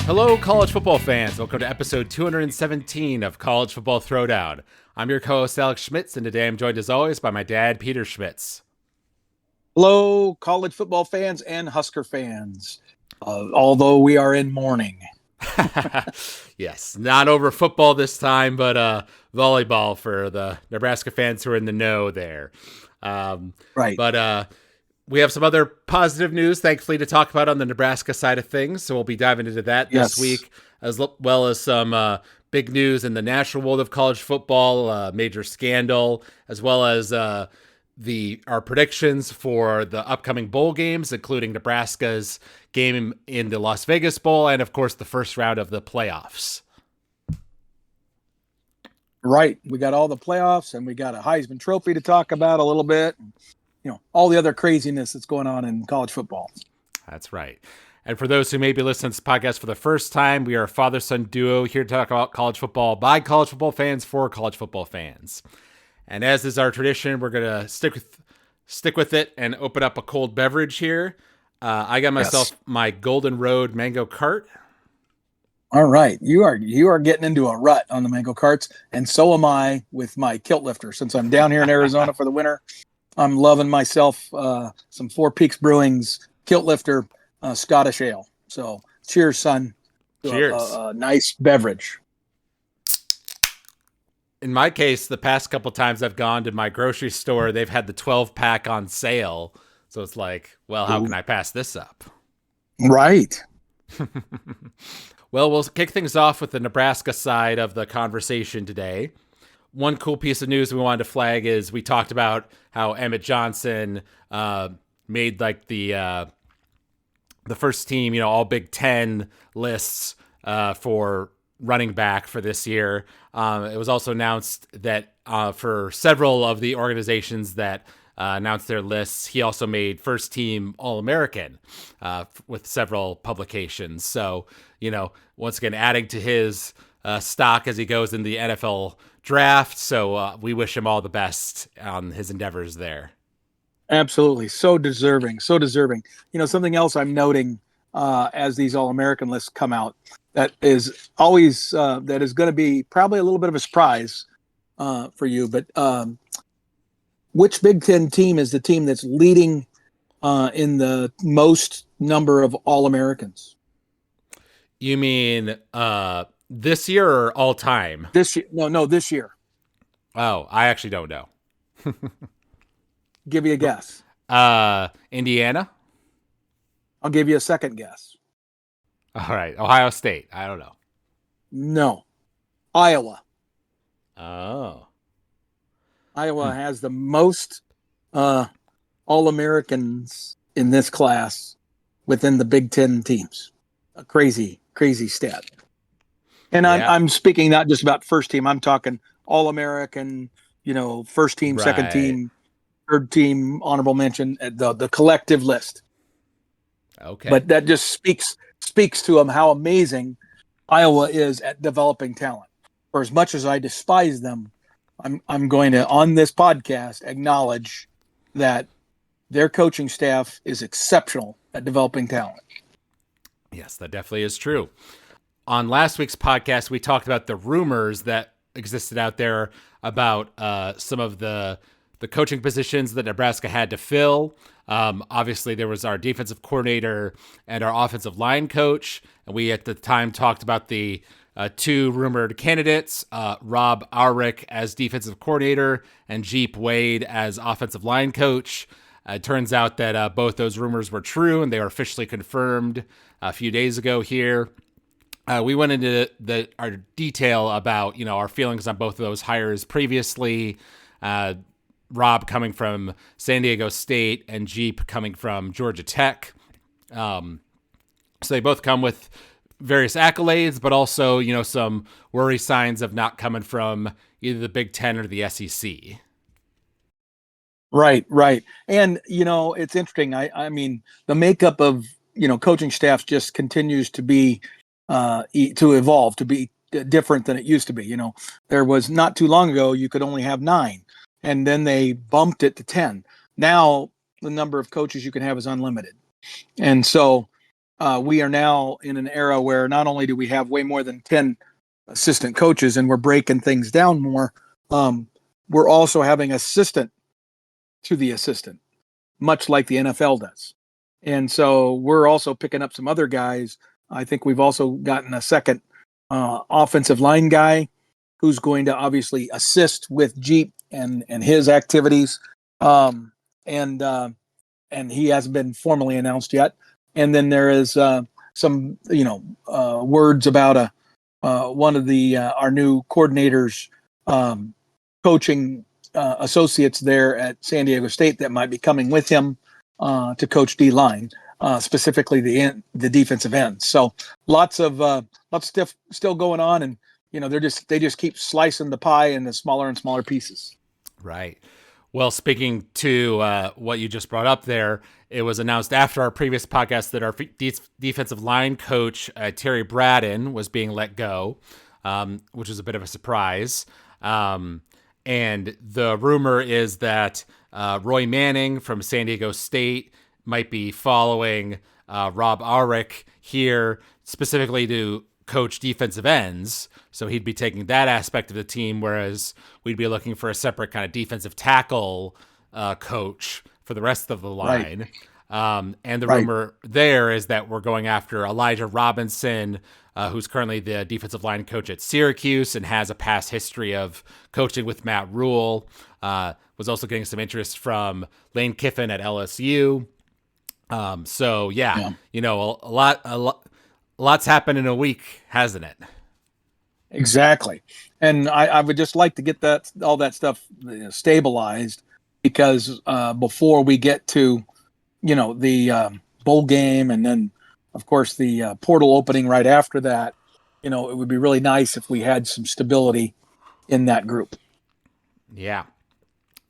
Hello, college football fans. Welcome to episode 217 of College Football Throwdown. I'm your co-host, Alex Schmitz, and today I'm joined, as always, by my dad, Peter Schmitz. Hello, college football fans and Husker fans, although we are in mourning. Yes, not over football this time, but volleyball for the Nebraska fans who are in the know there. Right. But we have some other positive news, thankfully, to talk about on the Nebraska side of things. So we'll be diving into that this week, as well as some big news in the national world of college football, major scandal, as well as our predictions for the upcoming bowl games, including Nebraska's game in the Las Vegas Bowl, and of course the first round of the playoffs. Right. We got all the playoffs, and we got a Heisman Trophy to talk about a little bit. You know, all the other craziness that's going on in college football. That's right. And for those who may be listening to this podcast for the first time, we are a father-son duo here to talk about college football by college football fans for college football fans. And as is our tradition, we're going to stick with it and open up a cold beverage here. I got myself my Golden Road Mango Cart. All right. You are getting into a rut on the Mango Carts, and so am I with my kilt lifter. Since I'm down here in Arizona for the winter, I'm loving myself some Four Peaks Brewing's kilt lifter Scottish ale. So cheers, son. Cheers. A nice beverage. In my case, the past couple times I've gone to my grocery store, they've had the 12-pack on sale. So it's like, well, how can I pass this up? Right. Well, we'll kick things off with the Nebraska side of the conversation today. One cool piece of news we wanted to flag is we talked about how Emmett Johnson made like the first team, all Big Ten lists for running back for this year. It was also announced that for several of the organizations that announced their lists, he also made first team All-American with several publications. So, once again, adding to his stock as he goes in the NFL draft. So we wish him all the best on his endeavors there. Absolutely. So deserving. Something else I'm noting as these All-American lists come out that is always that is going to be probably a little bit of a surprise for you. But which Big Ten team is the team that's leading in the most number of All-Americans? You mean this year or all time? This year. No, this year. Oh, I actually don't know. Give you a guess. Indiana? I'll give you a second guess. All right. Ohio State. I don't know. No. Iowa. Oh. Iowa has the most All-Americans in this class within the Big Ten teams. A crazy stat. And I'm speaking not just about first team. I'm talking All-American, first team, second team, third team, honorable mention, the collective list. Okay. But that just speaks to how amazing Iowa is at developing talent. For as much as I despise them, I'm going to, on this podcast, acknowledge that their coaching staff is exceptional at developing talent. Yes, that definitely is true. On last week's podcast, we talked about the rumors that existed out there about some of the coaching positions that Nebraska had to fill. Obviously, there was our defensive coordinator and our offensive line coach. And we at the time talked about the two rumored candidates, Rob Aurick as defensive coordinator and Jeep Wade as offensive line coach. It turns out that both those rumors were true, and they were officially confirmed a few days ago here. We went into our detail about, our feelings on both of those hires previously. Rob coming from San Diego State and Jeep coming from Georgia Tech. So they both come with various accolades, but also, some worry signs of not coming from either the Big Ten or the SEC. Right. And, it's interesting. I mean, the makeup of, coaching staff just continues to be, to evolve, to be different than it used to be. There was not too long ago, you could only have 9, and then they bumped it to 10. Now the number of coaches you can have is unlimited. And so we are now in an era where not only do we have way more than 10 assistant coaches and we're breaking things down more, we're also having assistant to the assistant, much like the NFL does. And so we're also picking up some other guys. I think we've also gotten a second offensive line guy who's going to obviously assist with Jeep and his activities. And he hasn't been formally announced yet. And then there is some, words about one of the our new coordinators, coaching associates there at San Diego State that might be coming with him to coach D line, specifically the defensive end. So lots of stuff still going on, and they just keep slicing the pie into smaller and smaller pieces. Right. Well, speaking to what you just brought up there, it was announced after our previous podcast that our defensive line coach, Terry Braden, was being let go, which is a bit of a surprise. And the rumor is that Roy Manning from San Diego State might be following Rob Ulrich here, specifically to coach defensive ends. So he'd be taking that aspect of the team, whereas we'd be looking for a separate kind of defensive tackle coach for the rest of the line. Right. And the rumor there is that we're going after Elijah Robinson, who's currently the defensive line coach at Syracuse and has a past history of coaching with Matt Rule. Was also getting some interest from Lane Kiffin at LSU. A lot's happened in a week, hasn't it? Exactly. And I would just like to get all that stuff stabilized, because before we get to, the bowl game, and then, of course, the portal opening right after that, it would be really nice if we had some stability in that group. Yeah.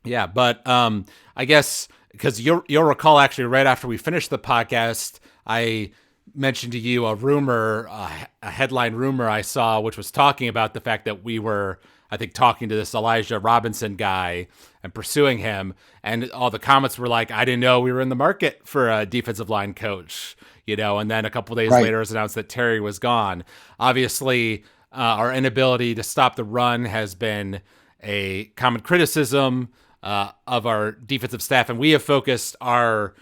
Yeah. But I guess because you'll recall, actually, right after we finished the podcast, I mentioned to you a rumor, a headline rumor I saw, which was talking about the fact that we were, I think, talking to this Elijah Robinson guy and pursuing him. And all the comments were like, I didn't know we were in the market for a defensive line coach, and then a couple of days later it was announced that Terry was gone. Obviously, our inability to stop the run has been a common criticism of our defensive staff. And we have focused our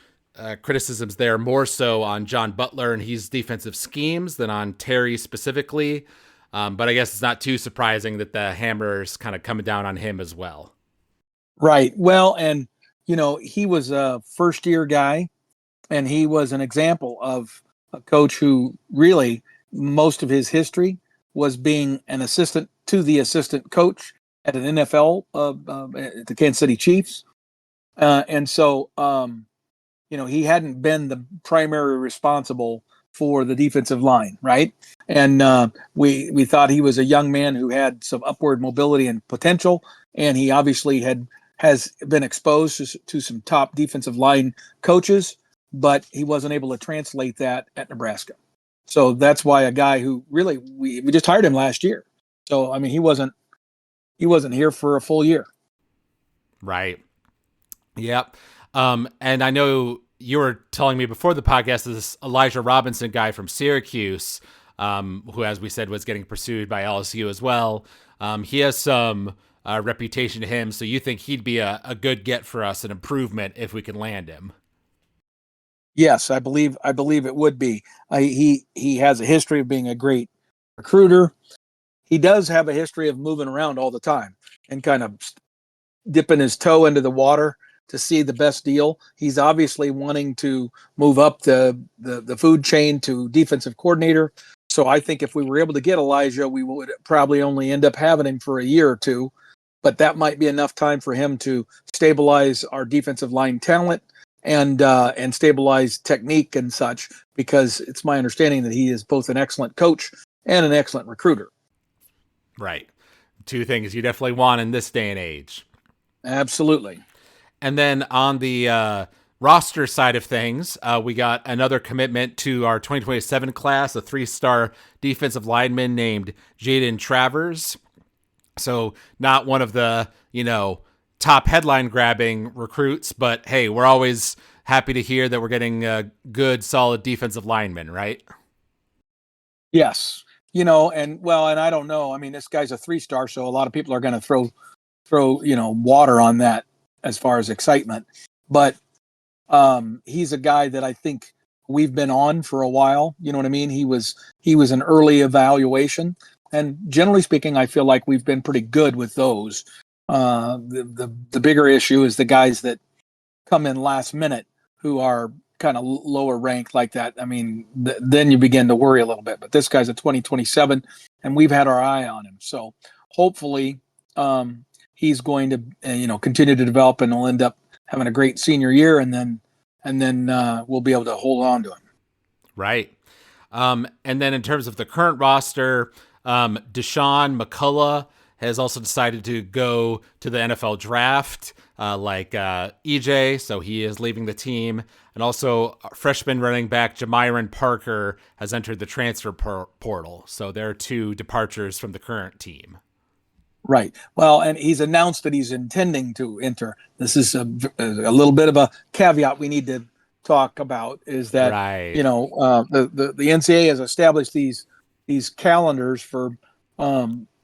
criticisms there more so on John Butler and his defensive schemes than on Terry specifically. But I guess it's not too surprising that the hammer's kind of coming down on him as well. Right. Well, and, he was a first-year guy, and he was an example of a coach who really, most of his history was being an assistant to the assistant coach at an NFL, at the Kansas City Chiefs. And so, he hadn't been the primary responsible for the defensive line, right? And we thought he was a young man who had some upward mobility and potential, and he obviously has been exposed to some top defensive line coaches, but he wasn't able to translate that at Nebraska. So that's why a guy who really we just hired him last year. So I mean, he wasn't here for a full year. Right. Yep. And I know you were telling me before the podcast, this Elijah Robinson guy from Syracuse, who, as we said, was getting pursued by LSU as well. He has some reputation to him. So you think he'd be a good get for us, an improvement if we can land him? Yes, I believe it would be. He has a history of being a great recruiter. He does have a history of moving around all the time and kind of dipping his toe into the water to see the best deal. He's obviously wanting to move up the food chain to defensive coordinator. So I think if we were able to get Elijah, we would probably only end up having him for a year or two, but that might be enough time for him to stabilize our defensive line talent and stabilize technique and such, because it's my understanding that he is both an excellent coach and an excellent recruiter. Right. Two things you definitely want in this day and age. Absolutely. And then on the roster side of things, we got another commitment to our 2027 class, a 3-star defensive lineman named Jaden Travers. So not one of the, top headline grabbing recruits, but hey, we're always happy to hear that we're getting good, solid defensive linemen, right? Yes. And I don't know. I mean, this guy's a 3-star, so a lot of people are going to throw water on that as far as excitement. But he's a guy that I think we've been on for a while. You know what I mean? He was an early evaluation, and generally speaking, I feel like we've been pretty good with those. The bigger issue is the guys that come in last minute who are kind of lower ranked like that. I mean, then you begin to worry a little bit. But this guy's a 2027, and we've had our eye on him. So hopefully, he's going to continue to develop, and he'll end up having a great senior year, and then we'll be able to hold on to him. Right. And then in terms of the current roster, Deshaun McCullough has also decided to go to the NFL draft, like EJ, so he is leaving the team. And also freshman running back Jamyron Parker has entered the transfer portal. So there are 2 departures from the current team. Right. Well, and he's announced that he's intending to enter. This is a little bit of a caveat we need to talk about, is that, right. The NCAA has established these calendars for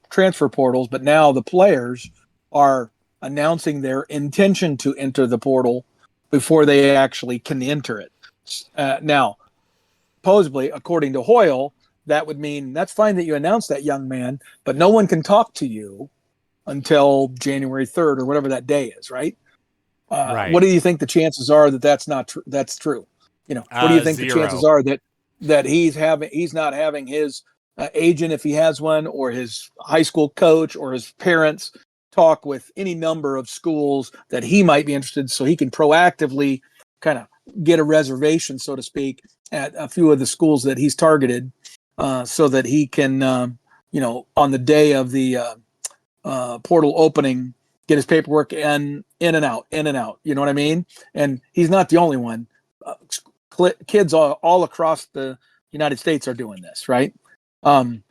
transfer portals, but now the players are announcing their intention to enter the portal before they actually can enter it. Now, supposedly, according to Hoyle, that would mean that's fine that you announced that, young man, but no one can talk to you until January 3rd or whatever that day is, right? Right. What do you think the chances are that that's true? What do you think 0. the chances are that he's not having his agent, if he has one, or his high school coach or his parents talk with any number of schools that he might be interested, so he can proactively kind of get a reservation, so to speak, at a few of the schools that he's targeted, so that he can, on the day of the portal opening, get his paperwork in and out. You know what I mean? And he's not the only one. Kids all across the United States are doing this, right? And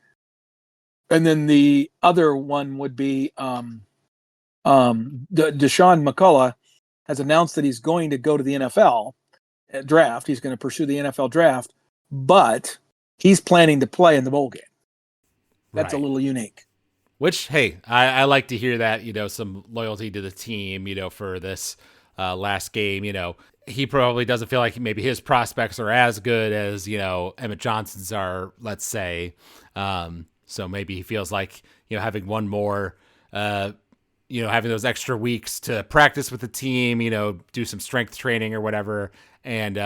then the other one would be Deshaun McCullough has announced that he's going to go to the NFL draft. He's going to pursue the NFL draft, but he's planning to play in the bowl game. That's right. A little unique. Which, hey, I like to hear that, some loyalty to the team, for this last game. He probably doesn't feel like maybe his prospects are as good as, Emmett Johnson's are, let's say. So maybe he feels like, having one more, having those extra weeks to practice with the team, do some strength training or whatever, and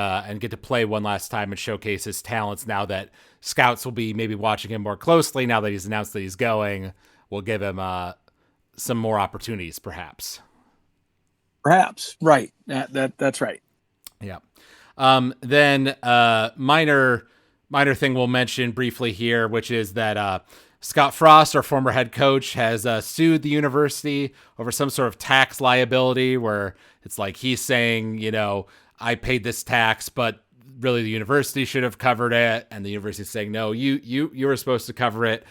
get to play one last time and showcase his talents now that scouts will be maybe watching him more closely now that he's announced that he's going. Will give him some more opportunities, perhaps. Perhaps, right. That's right. Yeah. Then minor thing we'll mention briefly here, which is that Scott Frost, our former head coach, has sued the university over some sort of tax liability, where it's like he's saying, I paid this tax, but really the university should have covered it, and the university is saying, no, you were supposed to cover it.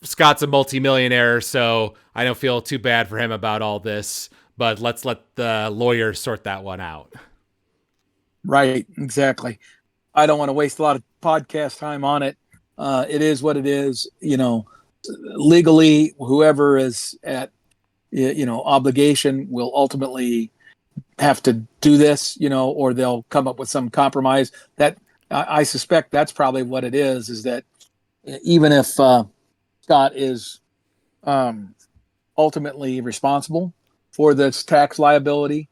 Scott's a multimillionaire, so I don't feel too bad for him about all this, but let's let the lawyers sort that one out. Right, exactly. I don't want to waste a lot of podcast time on it. It is what it is. Legally, whoever is at, obligation will ultimately have to do this, or they'll come up with some compromise. That I suspect that's probably what it is that even if Scott is ultimately responsible for this tax liability,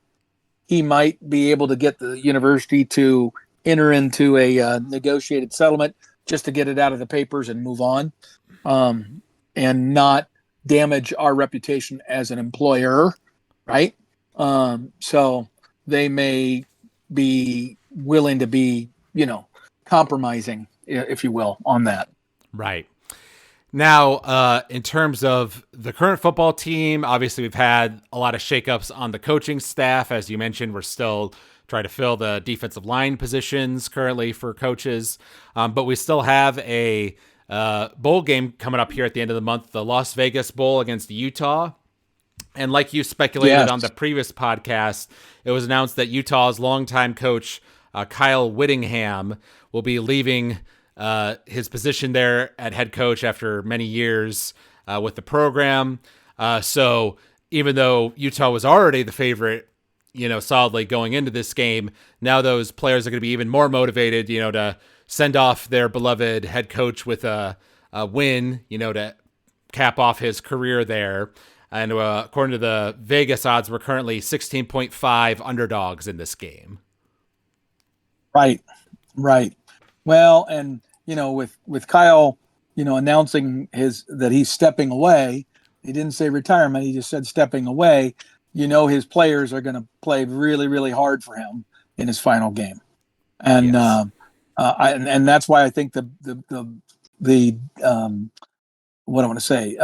he might be able to get the university to enter into a negotiated settlement just to get it out of the papers and move on, and not damage our reputation as an employer, right? So they may be willing to be, compromising, if you will, on that. Right. Now, in terms of the current football team, obviously we've had a lot of shakeups on the coaching staff. As you mentioned, we're still trying to fill the defensive line positions currently for coaches. But we still have a bowl game coming up here at the end of the month, the Las Vegas Bowl against Utah. And like you speculated Yes. on the previous podcast, it was announced that Utah's longtime coach, Kyle Whittingham, will be leaving his position there at head coach after many years with the program. So even though Utah was already the favorite, solidly going into this game, now those players are going to be even more motivated, to send off their beloved head coach with a win, to cap off his career there. And according to the Vegas odds, we're currently 16.5 underdogs in this game. Right. Right. Well, and with Kyle, announcing that he's stepping away, he didn't say retirement. He just said stepping away. His players are going to play really, really hard for him in his final game, and Yes. and that's why I think the what I want to say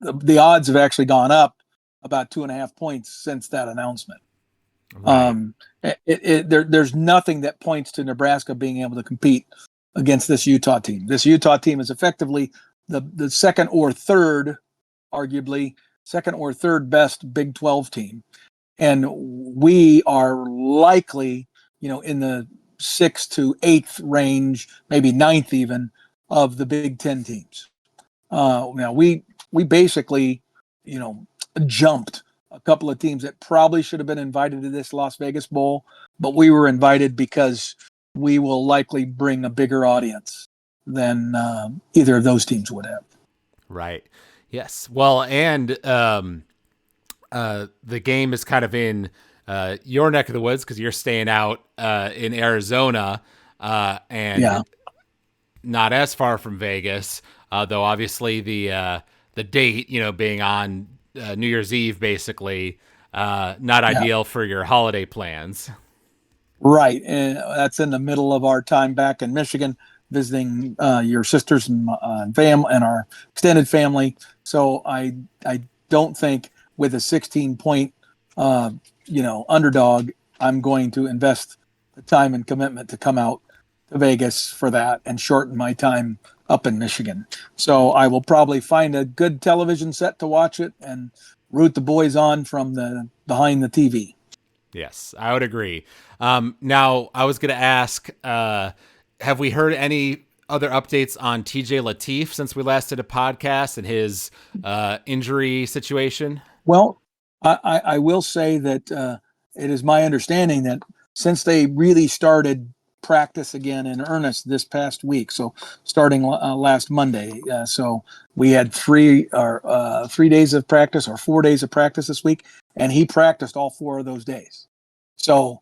the odds have actually gone up about 2.5 points since that announcement. Right. There's nothing that points to Nebraska being able to compete against this Utah team. This Utah team is effectively the second or third, arguably second or third best Big 12 team, and we are likely, in the 6th to 8th range, maybe ninth even, of the Big 10 teams. Now we basically, jumped a couple of teams that probably should have been invited to this Las Vegas Bowl, but we were invited because we will likely bring a bigger audience than either of those teams would have. Right. Yes. Well, and the game is kind of in your neck of the woods because you're staying out in Arizona and Yeah. not as far from Vegas, though obviously the date, being on New Year's Eve, basically, not Yeah. ideal for your holiday plans. Right. And that's in the middle of our time back in Michigan, visiting your sisters and and our extended family. So I don't think with a 16-point underdog, I'm going to invest the time and commitment to come out to Vegas for that and shorten my time up in Michigan. So I will probably find a good television set to watch it and root the boys on from the behind the TV. Yes, I would agree. Now, I was going to ask, have we heard any other updates on TJ Lateef since we last did a podcast and his injury situation? Well, I will say that it is my understanding that since they really started practice again in earnest this past week, so starting last Monday, so we had 3 days of practice or 4 days of practice this week, and he practiced all 4 of those days. So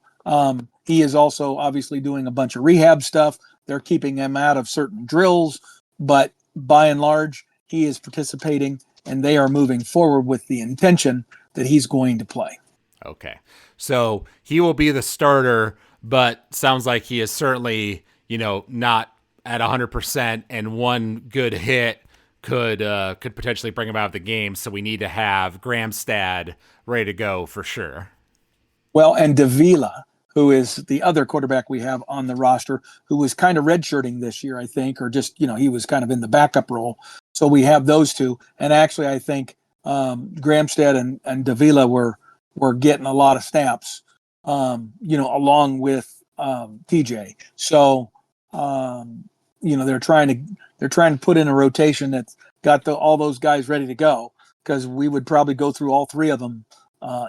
he is also obviously doing a bunch of rehab stuff. They're keeping him out of certain drills, but by and large, he is participating, and they are moving forward with the intention that he's going to play. Okay. So he will be the starter, but sounds like he is certainly, not at 100%, and one good hit could potentially bring him out of the game. So we need to have Gramstad ready to go for sure. Well, and Davila, who is the other quarterback we have on the roster, who was kind of redshirting this year, I think, or just, he was kind of in the backup role. So we have those two. And actually, I think Gramstad and Davila were getting a lot of snaps, along with TJ. So, they're trying to put in a rotation that's got all those guys ready to go, because we would probably go through all 3 of them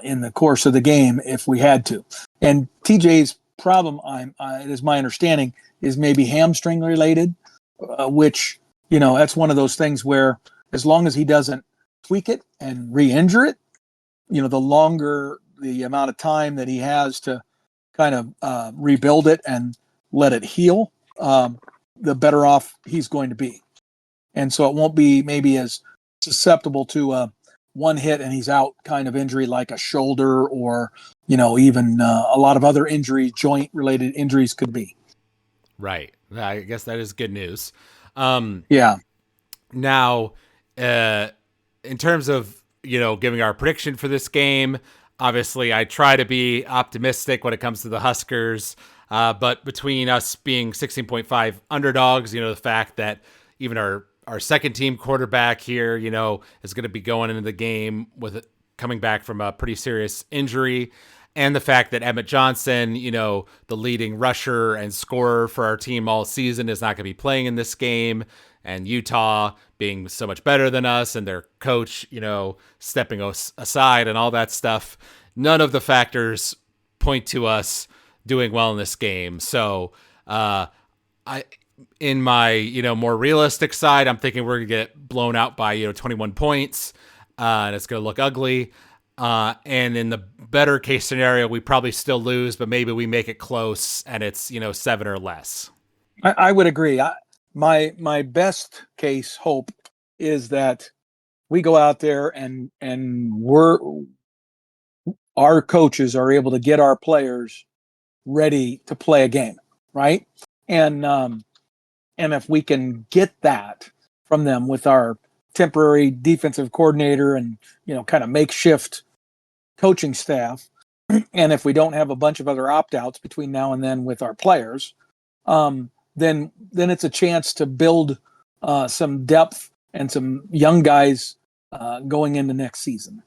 in the course of the game if we had to. And TJ's problem, it is my understanding, is maybe hamstring related, which, that's one of those things where as long as he doesn't tweak it and re-injure it, the longer the amount of time that he has to kind of rebuild it and let it heal, the better off he's going to be. And so it won't be maybe as susceptible to one hit and he's out kind of injury like a shoulder or, even a lot of other injuries, joint related injuries could be. Right. I guess that is good news. Yeah. Now, in terms of, giving our prediction for this game, obviously I try to be optimistic when it comes to the Huskers. But between us being 16.5 underdogs, the fact that even our second team quarterback here, is going to be going into the game with coming back from a pretty serious injury, and the fact that Emmett Johnson, the leading rusher and scorer for our team all season, is not going to be playing in this game, and Utah being so much better than us and their coach, stepping us aside and all that stuff. None of the factors point to us doing well in this game. So, in my, more realistic side, I'm thinking we're going to get blown out by, 21 points, and it's going to look ugly. And in the better case scenario, we probably still lose, but maybe we make it close and it's, 7 or less. I would agree. My best case hope is that we go out there and our coaches are able to get our players ready to play a game, right? And if we can get that from them with our temporary defensive coordinator and, kind of makeshift coaching staff, and if we don't have a bunch of other opt-outs between now and then with our players, then it's a chance to build some depth and some young guys going into next season.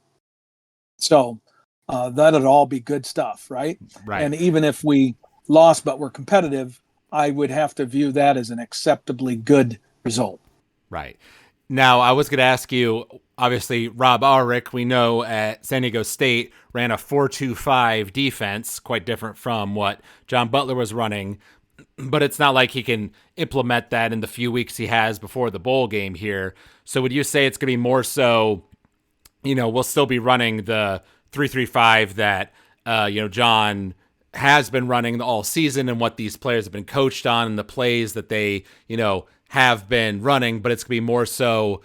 So that'd all be good stuff, right? Right. And even if we lost but we're competitive, I would have to view that as an acceptably good result. Right. Now, I was going to ask you, obviously, Rob Ulrich, we know at San Diego State, ran a 4-2-5 defense, quite different from what John Butler was running. But it's not like he can implement that in the few weeks he has before the bowl game here. So would you say it's going to be more so, we'll still be running the 3-3-5 that, John has been running all season and what these players have been coached on and the plays that they, have been running, but it's going to be more so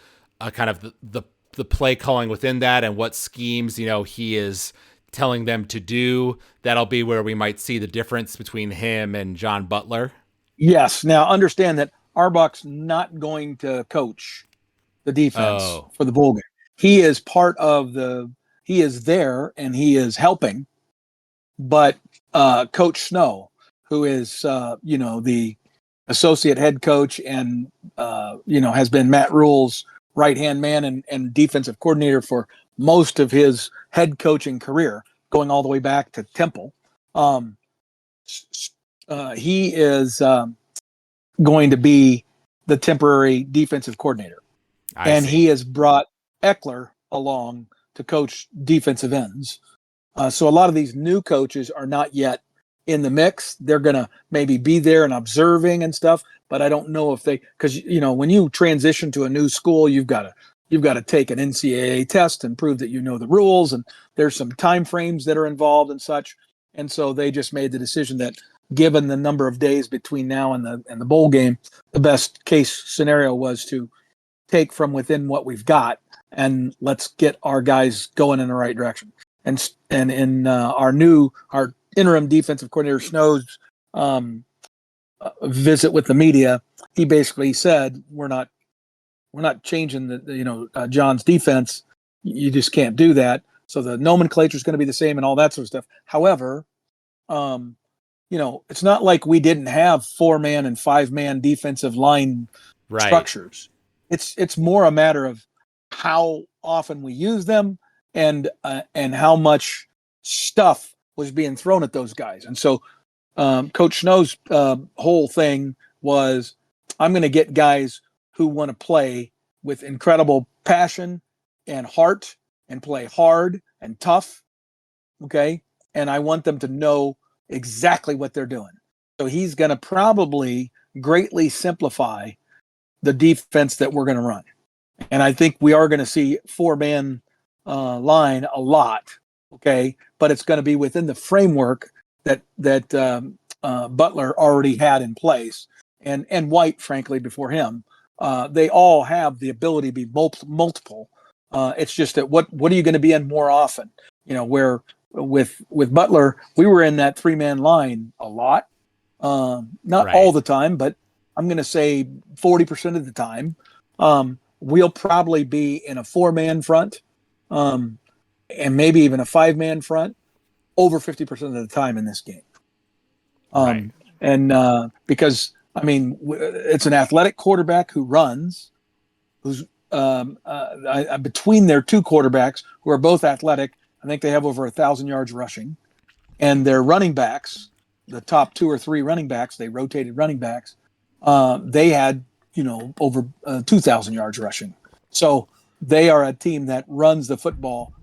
kind of the play calling within that and what schemes, he is telling them to do. That'll be where we might see the difference between him and John Butler. Yes. Now understand that Arbach's not going to coach the defense for the bowl game. He is he is there and he is helping, but Coach Snow, who is, the associate head coach and, has been Matt Rule's right-hand man and defensive coordinator for most of his head coaching career, going all the way back to Temple. He is going to be the temporary defensive coordinator. And he has brought Eckler along to coach defensive ends. So a lot of these new coaches are not yet in the mix. They're going to maybe be there and observing and stuff, but I don't know if because, when you transition to a new school, you've got to take an NCAA test and prove that you know the rules, and there's some time frames that are involved and such. And so they just made the decision that given the number of days between now and the bowl game, the best case scenario was to take from within what we've got and let's get our guys going in the right direction. And in our interim defensive coordinator Snow's visit with the media, he basically said, we're not changing John's defense. You just can't do that. So the nomenclature is going to be the same and all that sort of stuff. However, it's not like we didn't have 4-man and 5-man defensive line structures. It's more a matter of how often we use them and how much stuff was being thrown at those guys. And so Coach Snow's whole thing was, I'm going to get guys who want to play with incredible passion and heart and play hard and tough. Okay. And I want them to know exactly what they're doing. So he's going to probably greatly simplify the defense that we're going to run. And I think we are going to see 4-man line a lot. Okay. But it's going to be within the framework that Butler already had in place, and White, frankly, before him. They all have the ability to be multiple. It's just that what are you going to be in more often? Where with Butler, we were in that 3-man line a lot. Not all the time, but I'm going to say 40% of the time. We'll probably be in a 4-man front, and maybe even a 5-man front over 50% of the time in this game. And because, it's an athletic quarterback who runs, who's between their two quarterbacks, who are both athletic. I think they have over 1,000 yards rushing, and their running backs, the top 2 or 3 running backs, they rotated running backs. They had over 2,000 yards rushing. So they are a team that runs the football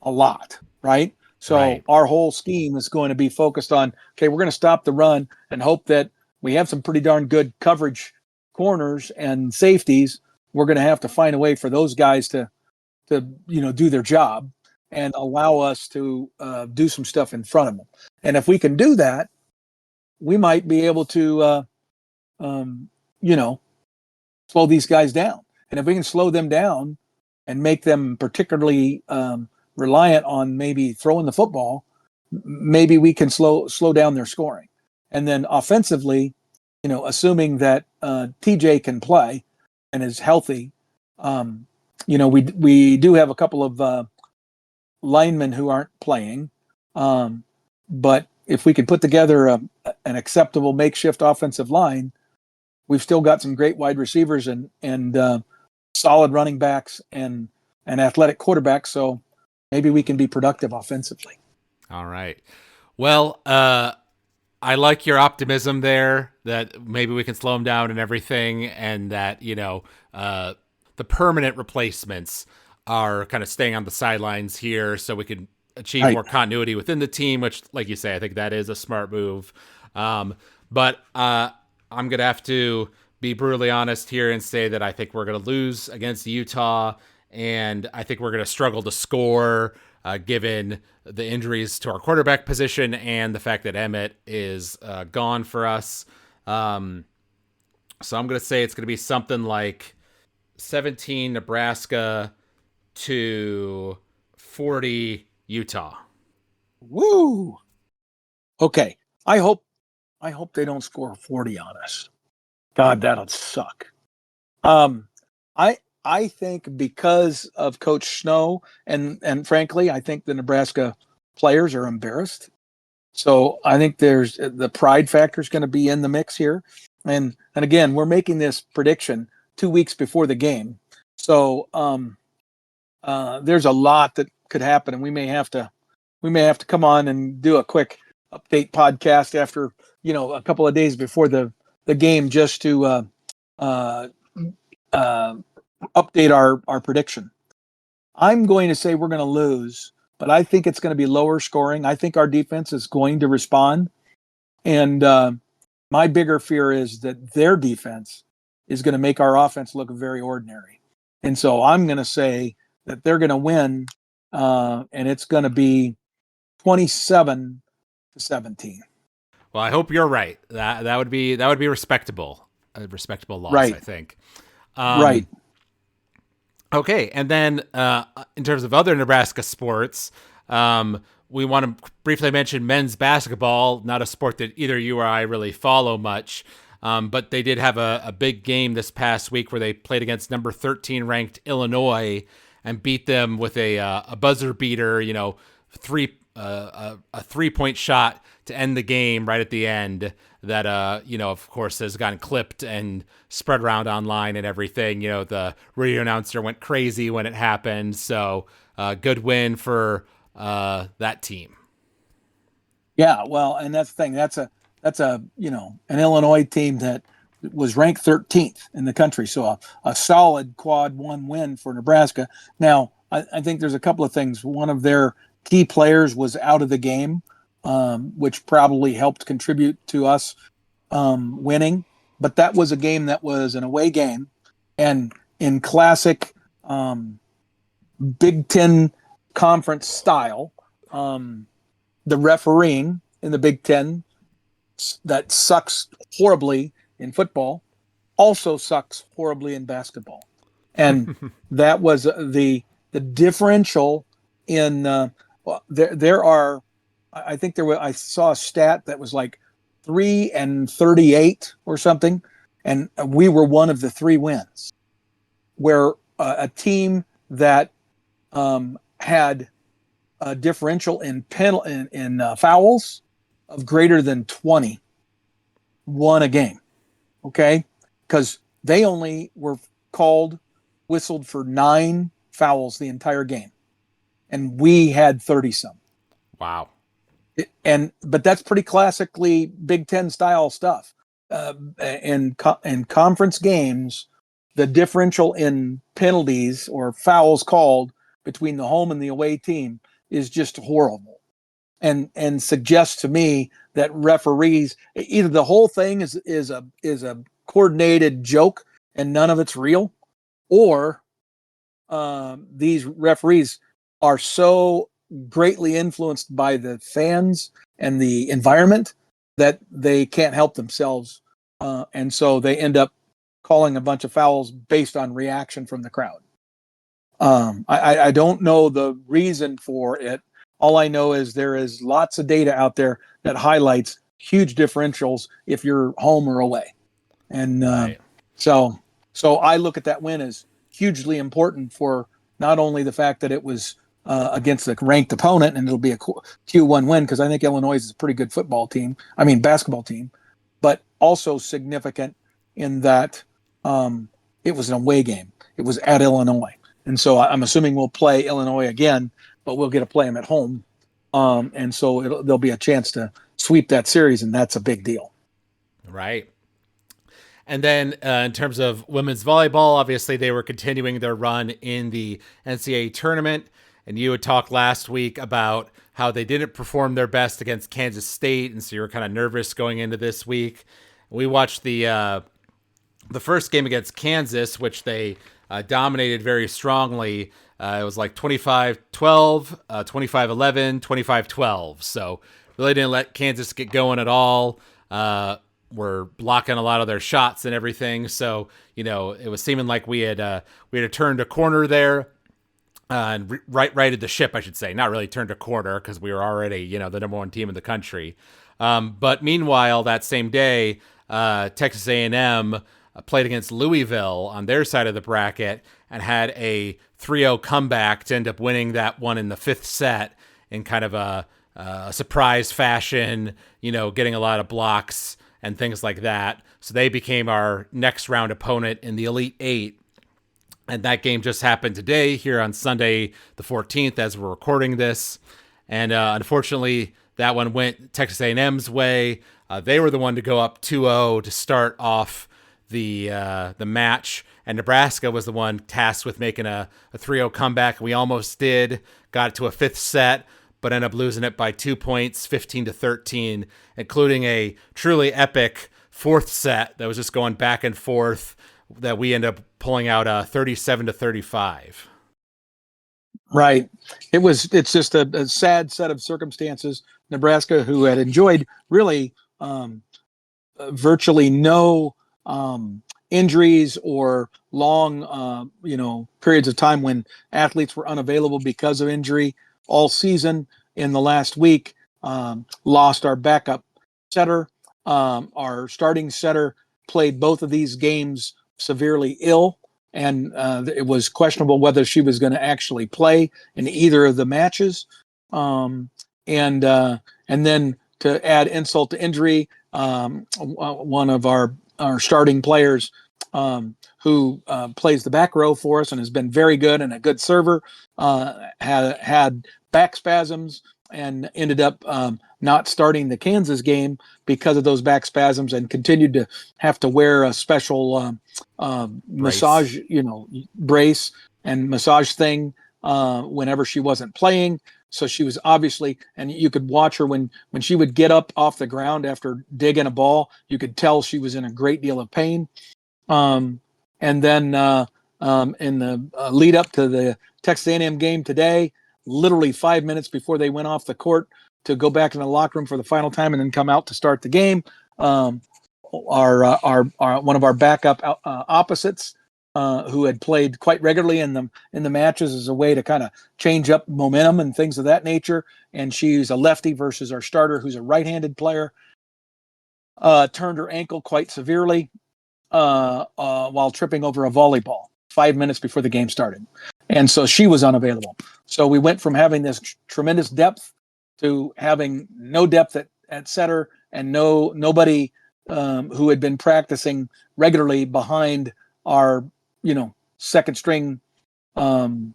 a lot, right? So Right. our whole scheme is going to be focused on, okay, we're going to stop the run and hope that we have some pretty darn good coverage corners and safeties. We're going to have to find a way for those guys to do their job and allow us to do some stuff in front of them. And if we can do that, we might be able to, slow these guys down. And if we can slow them down and make them particularly reliant on maybe throwing the football, maybe we can slow down their scoring. And then offensively, assuming that TJ can play and is healthy, we do have a couple of linemen who aren't playing, but if we can put together an acceptable makeshift offensive line, we've still got some great wide receivers and solid running backs and athletic quarterbacks. So maybe we can be productive offensively. All right. Well, I like your optimism there that maybe we can slow them down and everything, and that the permanent replacements are kind of staying on the sidelines here, so we can achieve more continuity within the team. Which, like you say, I think that is a smart move. But I'm gonna have to be brutally honest here and say that I think we're gonna lose against Utah, and I think we're gonna struggle to score. Given the injuries to our quarterback position and the fact that Emmett is gone for us. So I'm going to say it's going to be something like 17 Nebraska to 40 Utah. Woo! Okay. I hope they don't score 40 on us. God, that'll suck. I think because of Coach Snow and frankly, I think the Nebraska players are embarrassed. So I think there's the pride factor is going to be in the mix here. And again, we're making this prediction 2 weeks before the game. So there's a lot that could happen, and we may have to come on and do a quick update podcast after a couple of days before the game just to update our prediction. I'm going to say we're going to lose, but I think it's going to be lower scoring. I think our defense is going to respond. And my bigger fear is that their defense is going to make our offense look very ordinary. And so I'm going to say that they're going to win, and it's going to be 27-17. Well, I hope you're right. That would be respectable. A respectable loss, right. I think. Right. Okay, and then in terms of other Nebraska sports, we want to briefly mention men's basketball, not a sport that either you or I really follow much, but they did have a big game this past week where they played against number 13 ranked Illinois and beat them with a buzzer beater, a 3-point shot to end the game right at the end that, of course, has gotten clipped and spread around online and everything. The radio announcer went crazy when it happened. So good win for that team. Yeah, well, and that's the thing. That's a an Illinois team that was ranked 13th in the country. So a solid quad one win for Nebraska. Now, I think there's a couple of things. One of their key players was out of the game, which probably helped contribute to us winning. But that was a game that was an away game. And in classic Big Ten conference style, the refereeing in the Big Ten that sucks horribly in football also sucks horribly in basketball. And that was the differential in there are, I think I saw a stat that was like 3-38 or something, and we were one of the 3 wins, where a team that had a differential in fouls of greater than 20 won a game. Okay, because they only were called whistled for 9 fouls the entire game, and we had 30 some. Wow. But that's pretty classically Big Ten style stuff. In conference games, the differential in penalties or fouls called between the home and the away team is just horrible, and suggests to me that referees, either the whole thing is a coordinated joke and none of it's real, or these referees are so greatly influenced by the fans and the environment that they can't help themselves, and so they end up calling a bunch of fouls based on reaction from the crowd. I don't know the reason for it. All I know is there is lots of data out there that highlights huge differentials if you're home or away, and Right. so I look at that win as hugely important for not only the fact that it was against a ranked opponent and it'll be a Q1 win, because I think Illinois is a pretty good basketball team, but also significant in that it was an away game. It was at Illinois. And so I'm assuming we'll play Illinois again, but we'll get to play them at home. And so there'll be a chance to sweep that series, and that's a big deal. Right. And then in terms of women's volleyball, obviously they were continuing their run in the NCAA tournament. And you had talked last week about how they didn't perform their best against Kansas State, and so you were kind of nervous going into this week. We watched the first game against Kansas, which they dominated very strongly. It was like 25-12, 25-11, 25-12. So really didn't let Kansas get going at all. Were blocking a lot of their shots and everything. So, it was seeming like we had turned a corner there. And righted the ship, I should say. Not really turned a corner, because we were already, the number one team in the country. But meanwhile, that same day, Texas A&M played against Louisville on their side of the bracket and had a 3-0 comeback to end up winning that one in the 5th set in kind of a surprise fashion, getting a lot of blocks and things like that. So they became our next round opponent in the Elite Eight. And that game just happened today here on Sunday, the 14th, as we're recording this. And unfortunately, that one went Texas A&M's way. They were the one to go up 2-0 to start off the match. And Nebraska was the one tasked with making a 3-0 comeback. We almost did, got it to a 5th set, but ended up losing it by 2 points, 15-13, including a truly epic 4th set that was just going back and forth, that we end up pulling out 37-35. Right. It's just a sad set of circumstances. Nebraska, who had enjoyed really virtually no injuries or long, periods of time when athletes were unavailable because of injury all season, in the last week, lost our backup setter. Our starting setter played both of these games severely ill, and it was questionable whether she was going to actually play in either of the matches. And then to add insult to injury, one of our starting players, who plays the back row for us and has been very good and a good server, had back spasms and ended up not starting the Kansas game because of those back spasms, and continued to have to wear a special massage, brace and massage thing whenever she wasn't playing. So she was obviously, and you could watch her when she would get up off the ground after digging a ball, you could tell she was in a great deal of pain. And then in the lead up to the Texas A&M game today, literally 5 minutes before they went off the court to go back in the locker room for the final time and then come out to start the game, our one of our backup opposites, who had played quite regularly in the matches as a way to kind of change up momentum and things of that nature, and she's a lefty versus our starter, who's a right-handed player, turned her ankle quite severely while tripping over a volleyball 5 minutes before the game started. And so she was unavailable. So we went from having this tremendous depth to having no depth at setter, and nobody who had been practicing regularly behind our second string um,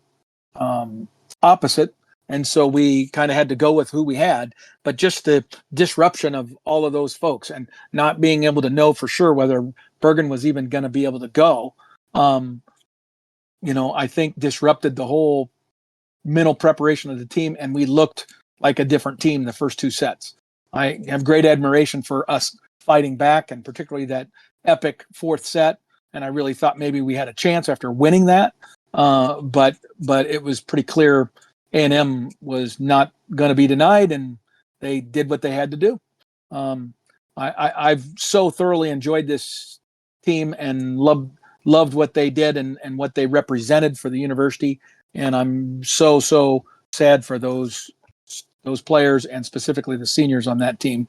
opposite. And so we kind of had to go with who we had, but just the disruption of all of those folks and not being able to know for sure whether Bergen was even going to be able to go, I think disrupted the whole mental preparation of the team, and we looked like a different team the first two sets. I have great admiration for us fighting back, and particularly that epic fourth set. And I really thought maybe we had a chance after winning that, but it was pretty clear A&M was not going to be denied, and they did what they had to do. I've so thoroughly enjoyed this team and loved what they did and what they represented for the university. And I'm so sad for those players and specifically the seniors on that team,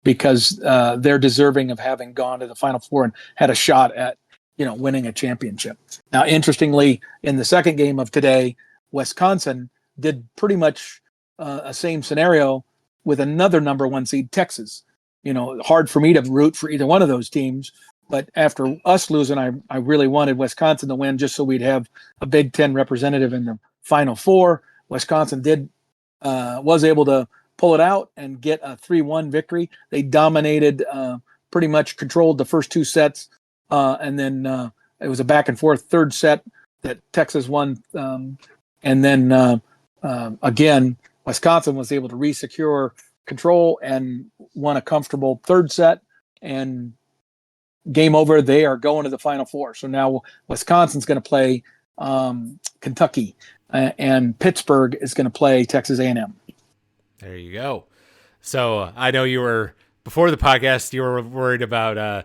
because they're deserving of having gone to the Final Four and had a shot at winning a championship. Now, interestingly, in the second game of today, Wisconsin did pretty much a same scenario with another number one seed, Texas. Hard for me to root for either one of those teams, but after us losing, I really wanted Wisconsin to win just so we'd have a Big Ten representative in the Final Four. Wisconsin was able to pull it out and get a 3-1 victory. They dominated, pretty much controlled the first two sets, and then it was a back and forth third set that Texas won, and then again Wisconsin was able to resecure control and won a comfortable third set, and game over. They are going to the Final Four. So now Wisconsin's going to play Kentucky, and Pittsburgh is going to play Texas A&M. There you go. So I know before the podcast, you were worried about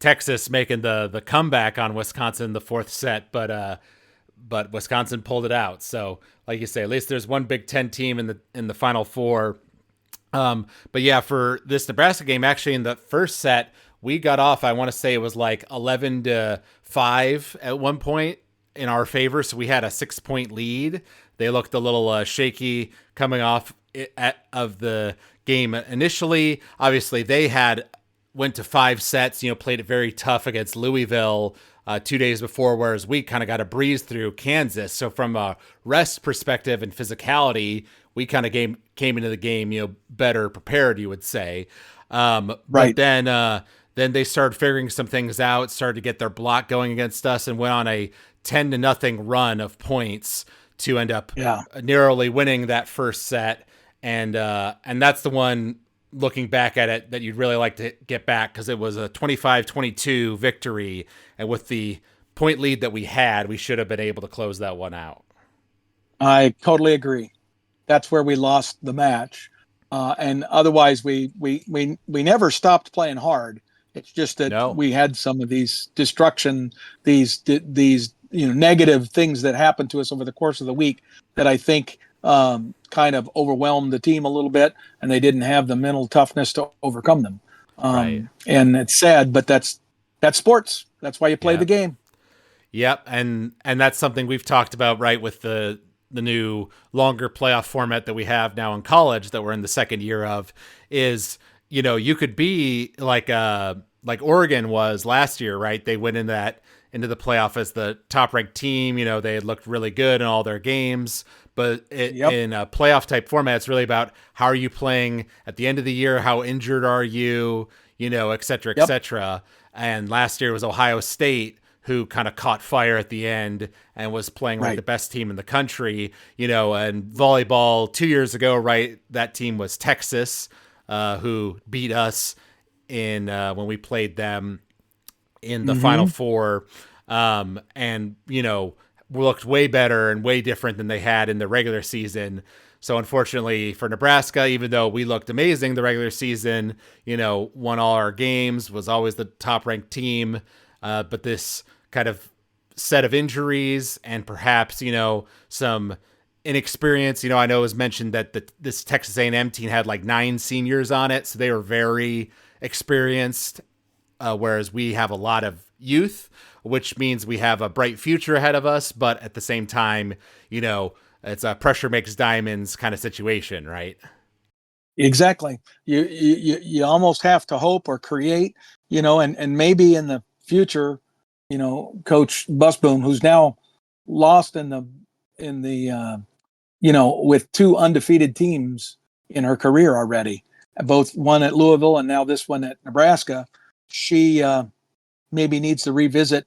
Texas making the comeback on Wisconsin in the fourth set, but Wisconsin pulled it out. So like you say, at least there's one Big Ten team in the Final Four. But yeah, for this Nebraska game, actually in the first set, we got off, I want to say it was like 11-5 at one point in our favor. So we had a 6-point lead. They looked a little shaky coming off of the game initially. Obviously, they went to 5 sets, played it very tough against Louisville 2 days before, whereas we kind of got a breeze through Kansas. So from a rest perspective and physicality, we kind of came into the game, better prepared, you would say. Right. But then they started figuring some things out, started to get their block going against us, and went on a 10-0 run of points to end up narrowly winning that first set. And that's the one, looking back at it, that you'd really like to get back, because it was a 25-22 victory. And with the point lead that we had, we should have been able to close that one out. I totally agree. That's where we lost the match. And otherwise, we never stopped playing hard. It's just that we had some of these destruction, these negative things that happened to us over the course of the week that I think kind of overwhelmed the team a little bit, and they didn't have the mental toughness to overcome them. Right. And it's sad, but that's sports. That's why you play the game. Yep, and that's something we've talked about, right, with the new longer playoff format that we have now in college that we're in the second year of, is, you could be like Oregon was last year, right? They went into the playoff as the top ranked team. They had looked really good in all their games, but in a playoff type format, it's really about how are you playing at the end of the year? How injured are you? Et cetera, et cetera. And last year was Ohio State, who kind of caught fire at the end and was playing like the best team in the country, and volleyball 2 years ago, right? That team was Texas, who beat us in when we played them in the Final Four, and looked way better and way different than they had in the regular season. So unfortunately for Nebraska, even though we looked amazing the regular season, won all our games, was always the top ranked team, but this kind of set of injuries and perhaps some inexperience. I know it was mentioned that this Texas A&M team had like 9 seniors on it, so they were very experienced, whereas we have a lot of youth, which means we have a bright future ahead of us. But at the same time, it's a pressure makes diamonds kind of situation, right? Exactly. You almost have to hope or create, and maybe in the future, Coach Busboom, who's now lost in the with two undefeated teams in her career already, both one at Louisville and now this one at Nebraska. She maybe needs to revisit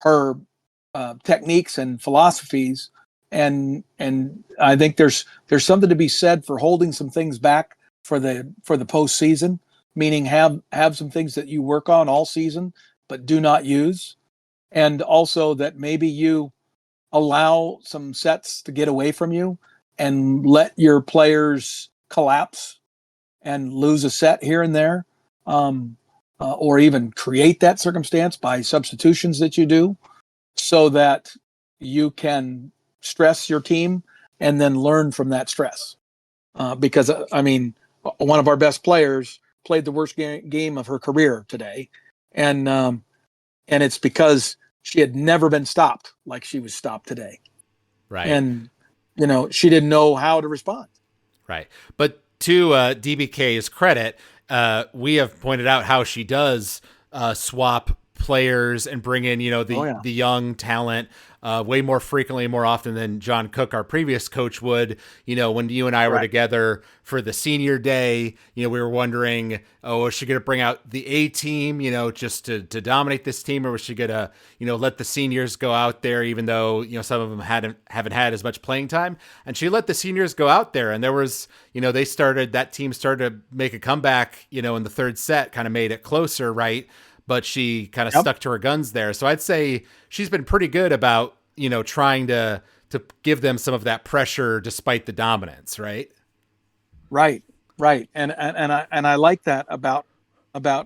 her techniques and philosophies, and I think there's something to be said for holding some things back for the postseason, meaning have some things that you work on all season but do not use, and also that maybe you allow some sets to get away from you and let your players collapse and lose a set here and there, or even create that circumstance by substitutions that you do, so that you can stress your team and then learn from that stress. Because one of our best players played the worst game of her career today, and it's because she had never been stopped like she was stopped today. Right. And she didn't know how to respond. Right. But to DBK's credit, we have pointed out how she does swap players and bring in, the young talent way more frequently, more often than John Cook, our previous coach, would. When you and I were together for the senior day, we were wondering, is she going to bring out the A team, just to dominate this team, or was she going to, let the seniors go out there, even though, some of them haven't had as much playing time? And she let the seniors go out there, and there was, that team started to make a comeback, in the third set, kind of made it closer, right? But she kind of stuck to her guns there. So I'd say she's been pretty good about, trying to give them some of that pressure despite the dominance, right? Right. And I like that about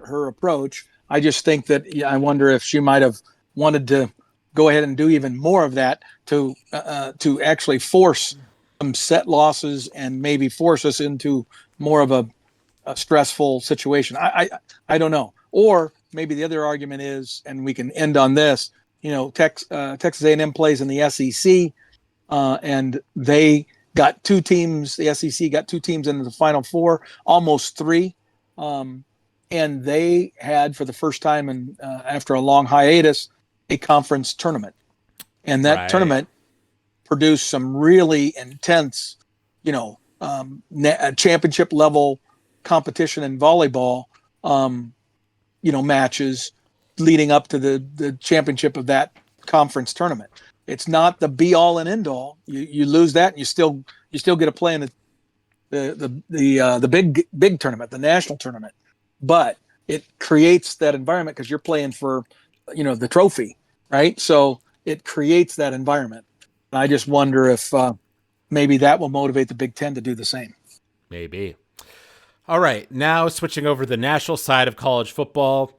her approach. I just think that I wonder if she might have wanted to go ahead and do even more of that to actually force some set losses and maybe force us into more of a stressful situation. I don't know. Or maybe the other argument is, and we can end on this, Texas A&M plays in the SEC, and they got two teams. The SEC got two teams into the Final Four, almost three, and they had, for the first time after a long hiatus, a conference tournament, and that tournament produced some really intense, championship level competition in volleyball. Matches leading up to the championship of that conference tournament. It's not the be all and end all. You lose that, and you still get to play in the big tournament, the national tournament. But it creates that environment because you're playing for, the trophy, right? So it creates that environment. And I just wonder if maybe that will motivate the Big Ten to do the same. Maybe. All right, now switching over to the national side of college football.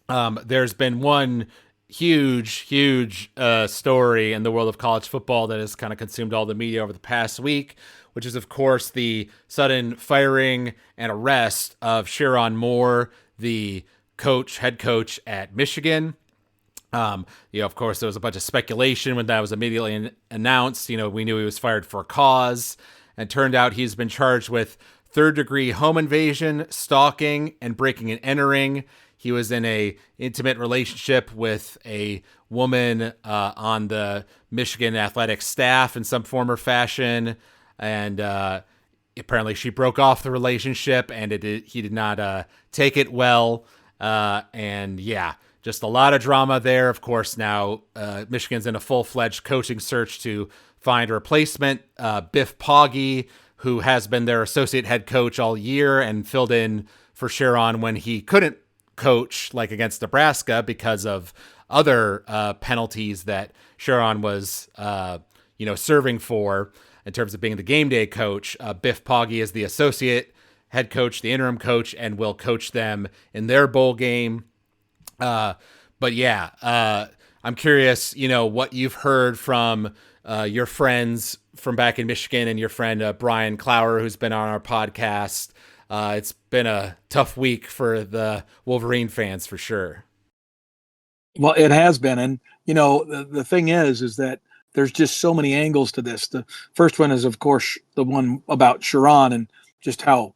There's been one huge story in the world of college football that has kind of consumed all the media over the past week, which is, of course, the sudden firing and arrest of Sherrone Moore, the head coach at Michigan. Of course, there was a bunch of speculation when that was immediately announced. We knew he was fired for a cause, and turned out he's been charged with third-degree home invasion, stalking, and breaking and entering. He was in a intimate relationship with a woman on the Michigan athletic staff in some form or fashion, and apparently she broke off the relationship, and he did not take it well. Just a lot of drama there. Of course, now Michigan's in a full-fledged coaching search to find a replacement. Biff Poggi, who has been their associate head coach all year and filled in for Sherrone when he couldn't coach, like against Nebraska, because of other penalties that Sherrone was, serving for in terms of being the game day coach. Biff Poggi is the associate head coach, the interim coach, and will coach them in their bowl game. I'm curious, what you've heard from your friends from back in Michigan and your friend Brian Clower, who's been on our podcast. It's been a tough week for the Wolverine fans, for sure. Well, it has been. And, the thing is that there's just so many angles to this. The first one is, of course, the one about Sherrone and just how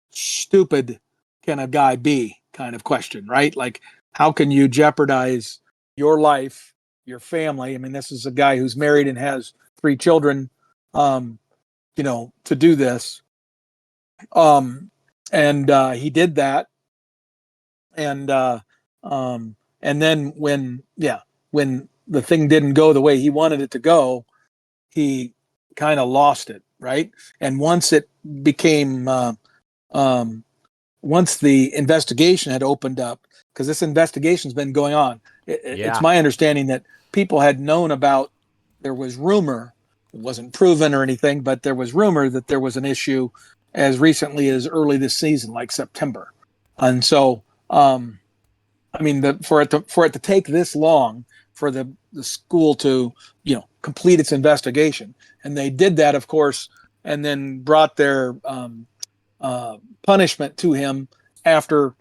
stupid can a guy be kind of question, right? Like, How can you jeopardize your life, your family? I mean, this is a guy who's married and has 3 children, um, to do this. And he did that. And and then when the thing didn't go the way he wanted it to go, he kind of lost it, right? And once it became um, once the investigation had opened up, because this investigation's been going on, it's Yeah. my understanding that people had known about. There was rumor, it wasn't proven or anything, but there was rumor that there was an issue as recently as early this season, like September. And so I mean, for it to take this long for the school to complete its investigation, and they did that, of course, and then brought their punishment to him after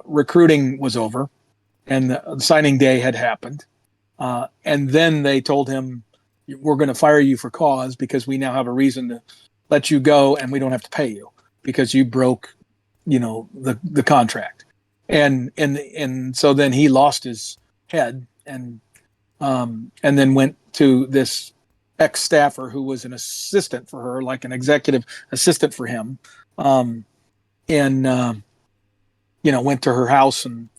recruiting was over and the signing day had happened, and then they told him, "We're going to fire you for cause because we now have a reason to let you go, and we don't have to pay you because you broke, the contract." And so then he lost his head, and then went to this ex-staffer who was an assistant for her, like an executive assistant for him, and went to her house and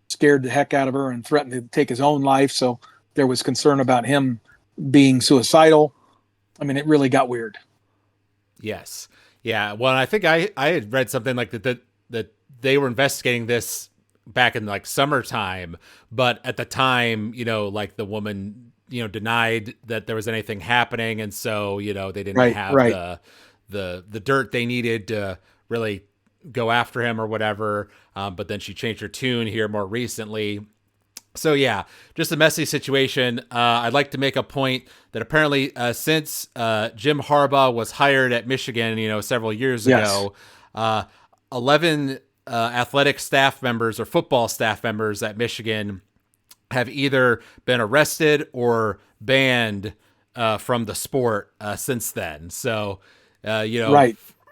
scared the heck out of her and threatened to take his own life. So there was concern about him being suicidal. I mean, it really got weird. Yes. Yeah. Well, I think I had read something like that they were investigating this back in like summertime, but at the time, like the woman, denied that there was anything happening, and so they didn't have the dirt they needed to really go after him or whatever. But then she changed her tune here more recently. So yeah, just a messy situation. I'd like to make a point that apparently since Jim Harbaugh was hired at Michigan, several years ago, 11 athletic staff members or football staff members at Michigan have either been arrested or banned from the sport since then. So,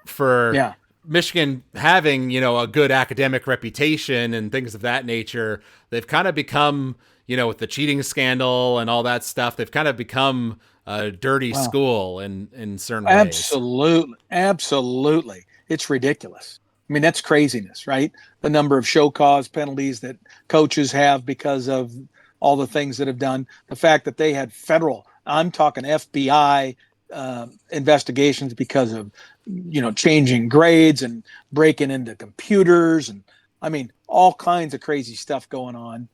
for Michigan having, a good academic reputation and things of that nature, they've kind of become, with the cheating scandal and all that stuff, they've kind of become a dirty school in certain ways. Absolutely. It's ridiculous. I mean, that's craziness, right? The number of show cause penalties that coaches have because of all the things that have done. The fact that they had I'm talking FBI investigations because of, changing grades and breaking into computers. And I mean, all kinds of crazy stuff going on.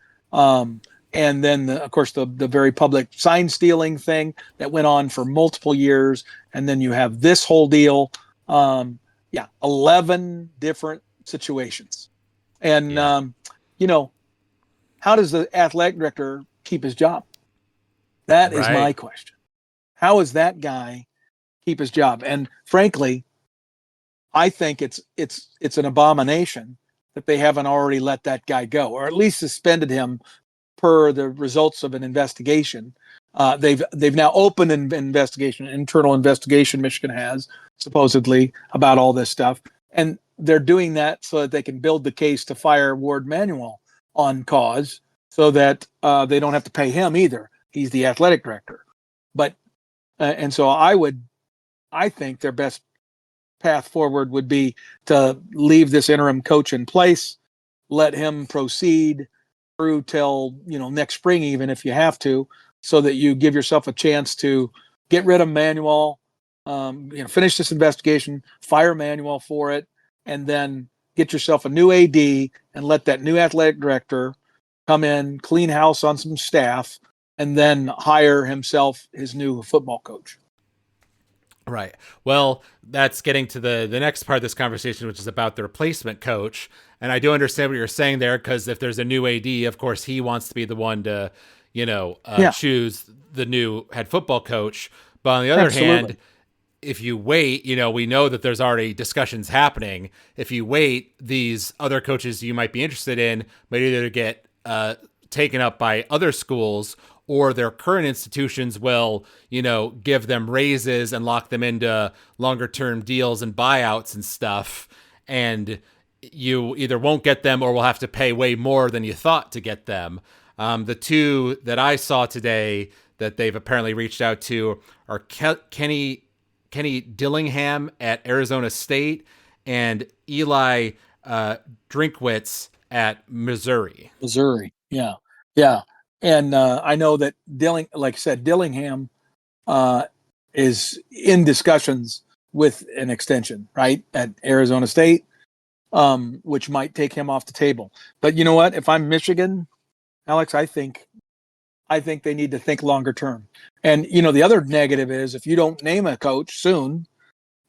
And then, of course, the very public sign stealing thing that went on for multiple years. And then you have this whole deal. 11 different situations. And, how does the athletic director keep his job? That is my question. How does that guy keep his job? And frankly, I think it's an abomination that they haven't already let that guy go, or at least suspended him per the results of an investigation. They've now opened an investigation, an internal investigation Michigan has, supposedly, about all this stuff. And they're doing that so that they can build the case to fire Ward Manuel on cause so that they don't have to pay him either. He's the athletic director. But and so I think their best path forward would be to leave this interim coach in place, let him proceed through till next spring, even if you have to, so that you give yourself a chance to get rid of Manuel, finish this investigation, fire Manuel for it, and then get yourself a new AD and let that new athletic director come in, clean house on some staff, and then hire himself his new football coach. Right. Well, that's getting to the next part of this conversation, which is about the replacement coach. And I do understand what you're saying there, because if there's a new AD, of course, he wants to be the one to, choose the new head football coach. But on the other hand, if you wait, we know that there's already discussions happening. If you wait, these other coaches you might be interested in might either get taken up by other schools, or their current institutions will, give them raises and lock them into longer term deals and buyouts and stuff. And you either won't get them or will have to pay way more than you thought to get them. The two that I saw today that they've apparently reached out to are Kenny Dillingham at Arizona State and Eli Drinkwitz at Missouri. Yeah, yeah. And I know that like I said, Dillingham is in discussions with an extension, right, at Arizona State, which might take him off the table. But you know what? If I'm Michigan, Alex, I think they need to think longer term. And the other negative is if you don't name a coach soon,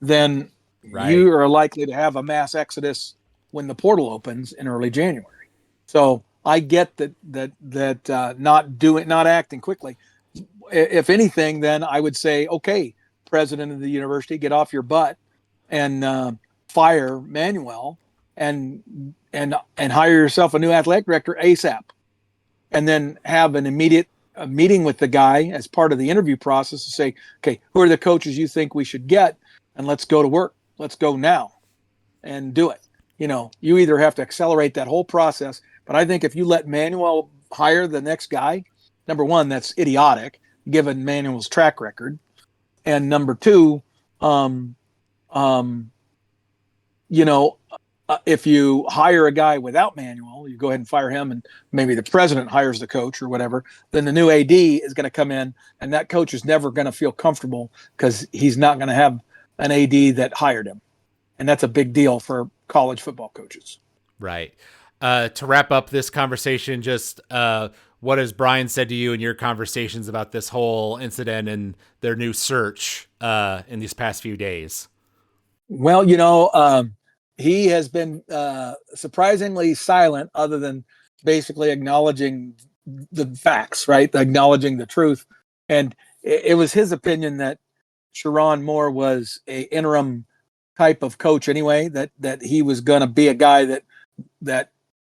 then you are likely to have a mass exodus when the portal opens in early January. So I get that not acting quickly. If anything, then I would say, okay, president of the university, get off your butt and fire Manuel and hire yourself a new athletic director ASAP, and then have an immediate meeting with the guy as part of the interview process to say, okay, who are the coaches you think we should get, and let's go to work. Let's go now and do it. You either have to accelerate that whole process, but I think if you let Manuel hire the next guy, number one, that's idiotic given Manuel's track record. And number two, if you hire a guy without Manuel, you go ahead and fire him, and maybe the president hires the coach or whatever, then the new AD is going to come in, and that coach is never going to feel comfortable because he's not going to have an AD that hired him. And that's a big deal for college football coaches. Right. To wrap up this conversation, just what has Brian said to you in your conversations about this whole incident and their new search in these past few days? Well, he has been surprisingly silent, other than basically acknowledging the facts, right? Acknowledging the truth. And it was his opinion that Sherrone Moore was a interim type of coach anyway, that he was going to be a guy that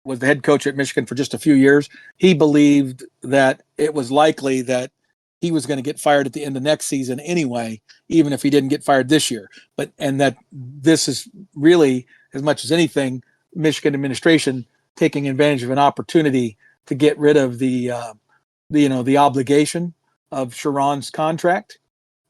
was the head coach at Michigan for just a few years. He believed that it was likely that he was going to get fired at the end of next season anyway, even if he didn't get fired this year. And that this is really, as much as anything, Michigan administration taking advantage of an opportunity to get rid of the obligation of Sherrone's contract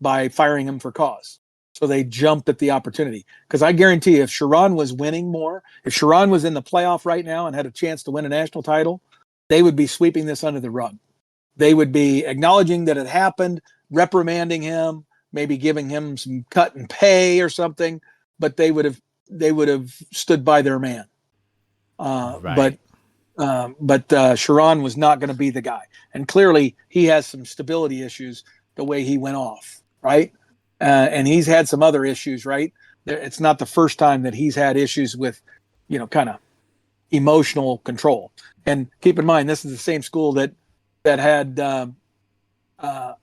by firing him for cause. So they jumped at the opportunity, because I guarantee if Sherrone was winning more, if Sherrone was in the playoff right now and had a chance to win a national title, they would be sweeping this under the rug. They would be acknowledging that it happened, reprimanding him, maybe giving him some cut and pay or something, but they would have stood by their man. Right. But Sherrone was not going to be the guy, and clearly he has some stability issues the way he went off, right? And he's had some other issues, right? It's not the first time that he's had issues with, kind of emotional control. And keep in mind, this is the same school that had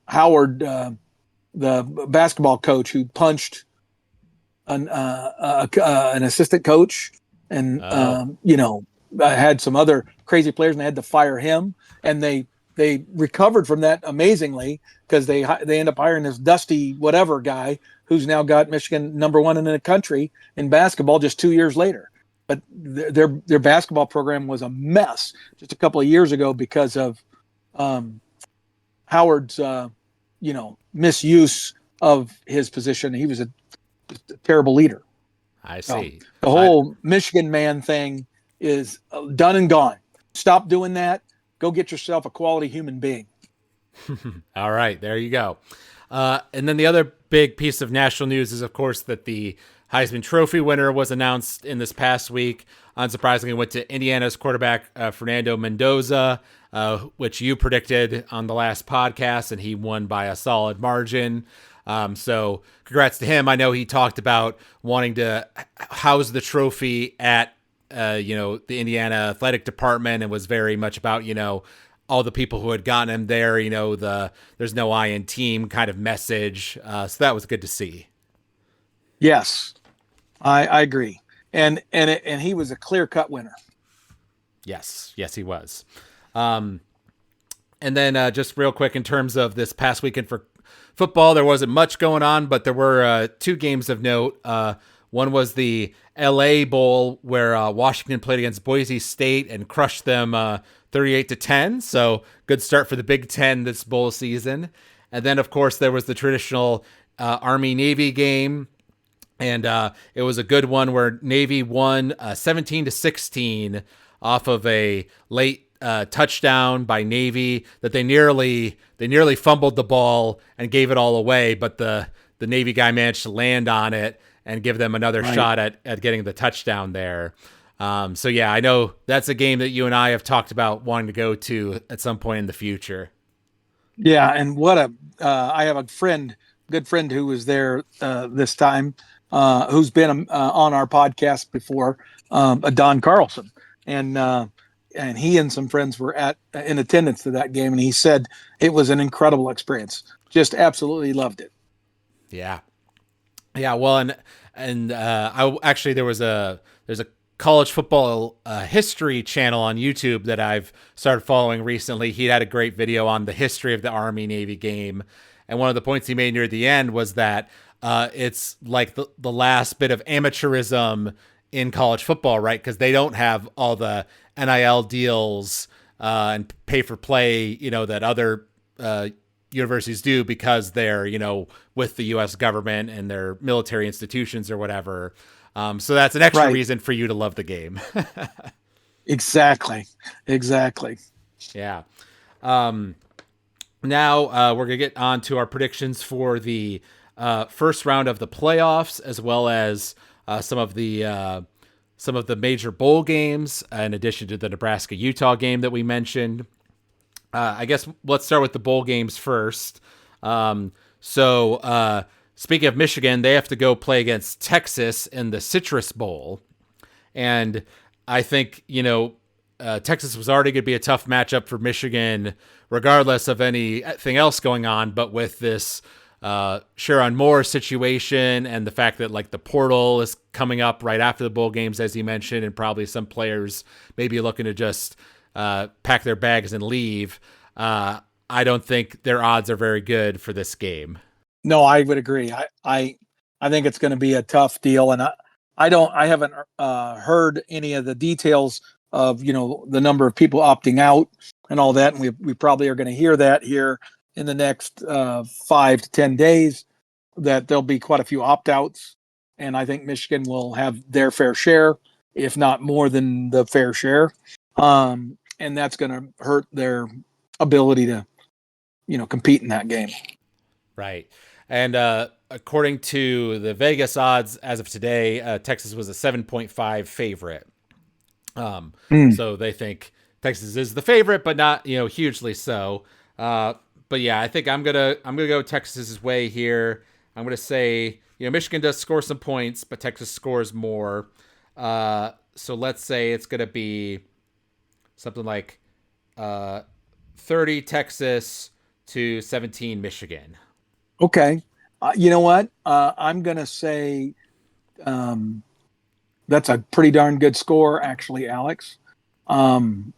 Howard, the basketball coach, who punched an assistant coach, and had some other crazy players, and they had to fire him. And they recovered from that amazingly, because they end up hiring this Dusty whatever guy who's now got Michigan #1 in the country in basketball just 2 years later. But their basketball program was a mess just a couple of years ago because of Howard's misuse of his position. He was a terrible leader. I see. So the whole Michigan man thing is done and gone. Stop doing that. Go get yourself a quality human being. All right, there you go. And then the other big piece of national news is, of course, that the Heisman Trophy winner was announced in this past week. Unsurprisingly, went to Indiana's quarterback, Fernando Mendoza, which you predicted on the last podcast, and he won by a solid margin. So congrats to him. I know he talked about wanting to house the trophy at the Indiana athletic department, and was very much about, all the people who had gotten him there, there's no I in team kind of message. So that was good to see. Yes, I agree. And he was a clear-cut winner. Yes, he was. And then just real quick, in terms of this past weekend for football, there wasn't much going on, but there were 2 games of note. One was the LA Bowl where Washington played against Boise State and crushed them 38-10. So good start for the Big Ten this bowl season. And then, of course, there was the traditional Army-Navy game. And it was a good one where Navy won 17-16 off of a late touchdown by Navy that they nearly fumbled the ball and gave it all away, but the Navy guy managed to land on it and give them another shot at getting the touchdown there. So yeah, I know that's a game that you and I have talked about wanting to go to at some point in the future. Yeah, and I have a good friend who was there this time, who's been on our podcast before, Don Carlson, and he and some friends were in attendance to that game, and he said it was an incredible experience. Just absolutely loved it. Yeah. Well, and I actually there's a college football history channel on YouTube that I've started following recently. He had a great video on the history of the Army-Navy game. And one of the points he made near the end was that it's like the last bit of amateurism in college football, right? Because they don't have all the NIL deals and pay for play, that other universities do because they're, with the U.S. government and their military institutions or whatever. So that's an extra reason for you to love the game. Exactly. Yeah. Now we're going to get on to our predictions for the first round of the playoffs, as well as some of the major bowl games, in addition to the Nebraska-Utah game that we mentioned. I guess let's start with the bowl games first. So speaking of Michigan, they have to go play against Texas in the Citrus Bowl. And I think, Texas was already going to be a tough matchup for Michigan, regardless of anything else going on. But with this Sherrone Moore situation and the fact that the portal is coming up right after the bowl games, as you mentioned, and probably some players maybe looking to just pack their bags and leave, I don't think their odds are very good for this game. No, I would agree. I think it's going to be a tough deal, and I haven't heard any of the details of the number of people opting out and all that, and we probably are going to hear that here in the next 5 to 10 days, that there'll be quite a few opt-outs, and I think Michigan will have their fair share, if not more than the fair share, and that's going to hurt their ability to compete in that game. Right. And according to the Vegas odds as of today, Texas was a 7.5 favorite. So they think Texas is the favorite, but not hugely so. But yeah, I think I'm gonna go Texas's way here. I'm gonna say Michigan does score some points, but Texas scores more. So let's say it's gonna be something like 30 Texas to 17 Michigan. Okay. You know what? I'm going to say that's a pretty darn good score, actually, Alex. The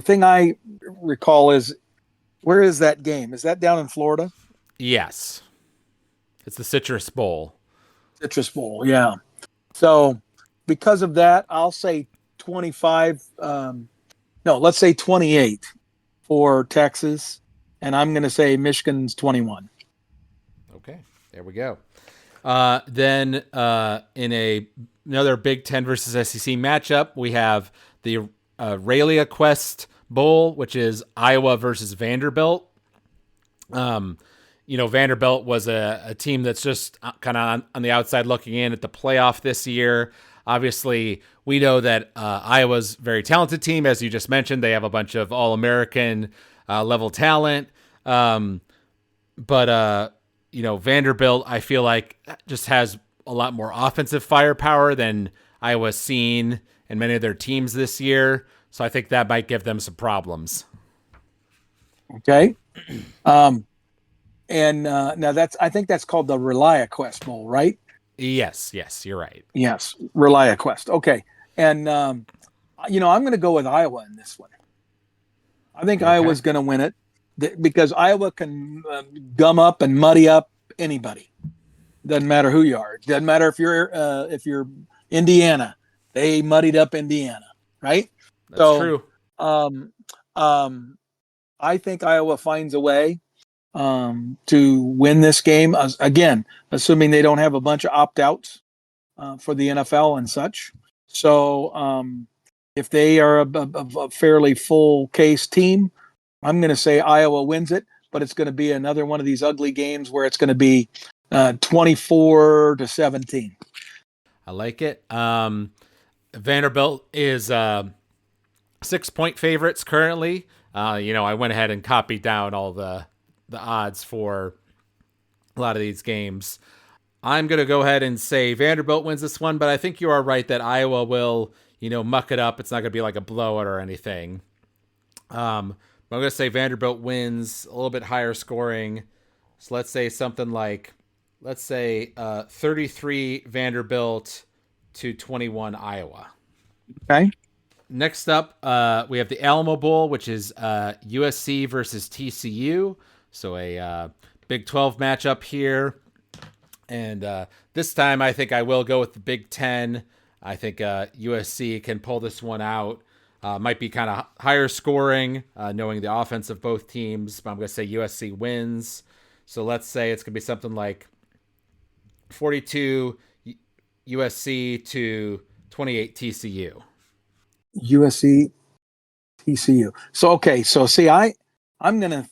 thing I recall is, where is that game? Is that down in Florida? Yes. It's the Citrus Bowl. Citrus Bowl, yeah. So because of that, I'll say 25. Let's say 28 for Texas. And I'm going to say Michigan's 21. Okay, there we go. Then in another Big Ten versus SEC matchup, we have the Raylia Quest Bowl, which is Iowa versus Vanderbilt. Vanderbilt was a team that's just kind of on the outside looking in at the playoff this year. Obviously, we know that Iowa's a very talented team. As you just mentioned, they have a bunch of All-American level talent. But Vanderbilt, I feel like, just has a lot more offensive firepower than Iowa's seen in many of their teams this year. So I think that might give them some problems. Okay. Now I think that's called the Relia Quest Bowl, right? Yes, you're right. Yes, Relia Quest. Okay. And, I'm going to go with Iowa in this one. I think Iowa's going to win it because Iowa can gum up and muddy up anybody. Doesn't matter who you are. Doesn't matter if you're Indiana. They muddied up Indiana, right? That's So true. um, um, I think Iowa finds a way to win this game. Again, assuming they don't have a bunch of opt outs for the NFL and such. So if they are a fairly full case team, I'm going to say Iowa wins it, but it's going to be another one of these ugly games where it's going to be 24-17. I like it. Vanderbilt is 6-point favorites currently. I went ahead and copied down all the odds for a lot of these games. I'm going to go ahead and say Vanderbilt wins this one, but I think you are right that Iowa will, muck it up. It's not going to be like a blowout or anything. But I'm going to say Vanderbilt wins a little bit higher scoring. So let's say something like, 33 Vanderbilt to 21 Iowa. Okay. Next up, we have the Alamo Bowl, which is USC versus TCU. So a Big 12 matchup here. And this time, I think I will go with the Big 10. I think USC can pull this one out. Might be kind of higher scoring, knowing the offense of both teams. But I'm going to say USC wins. So let's say it's going to be something like 42 USC to 28 TCU. USC, TCU. So okay, so see, I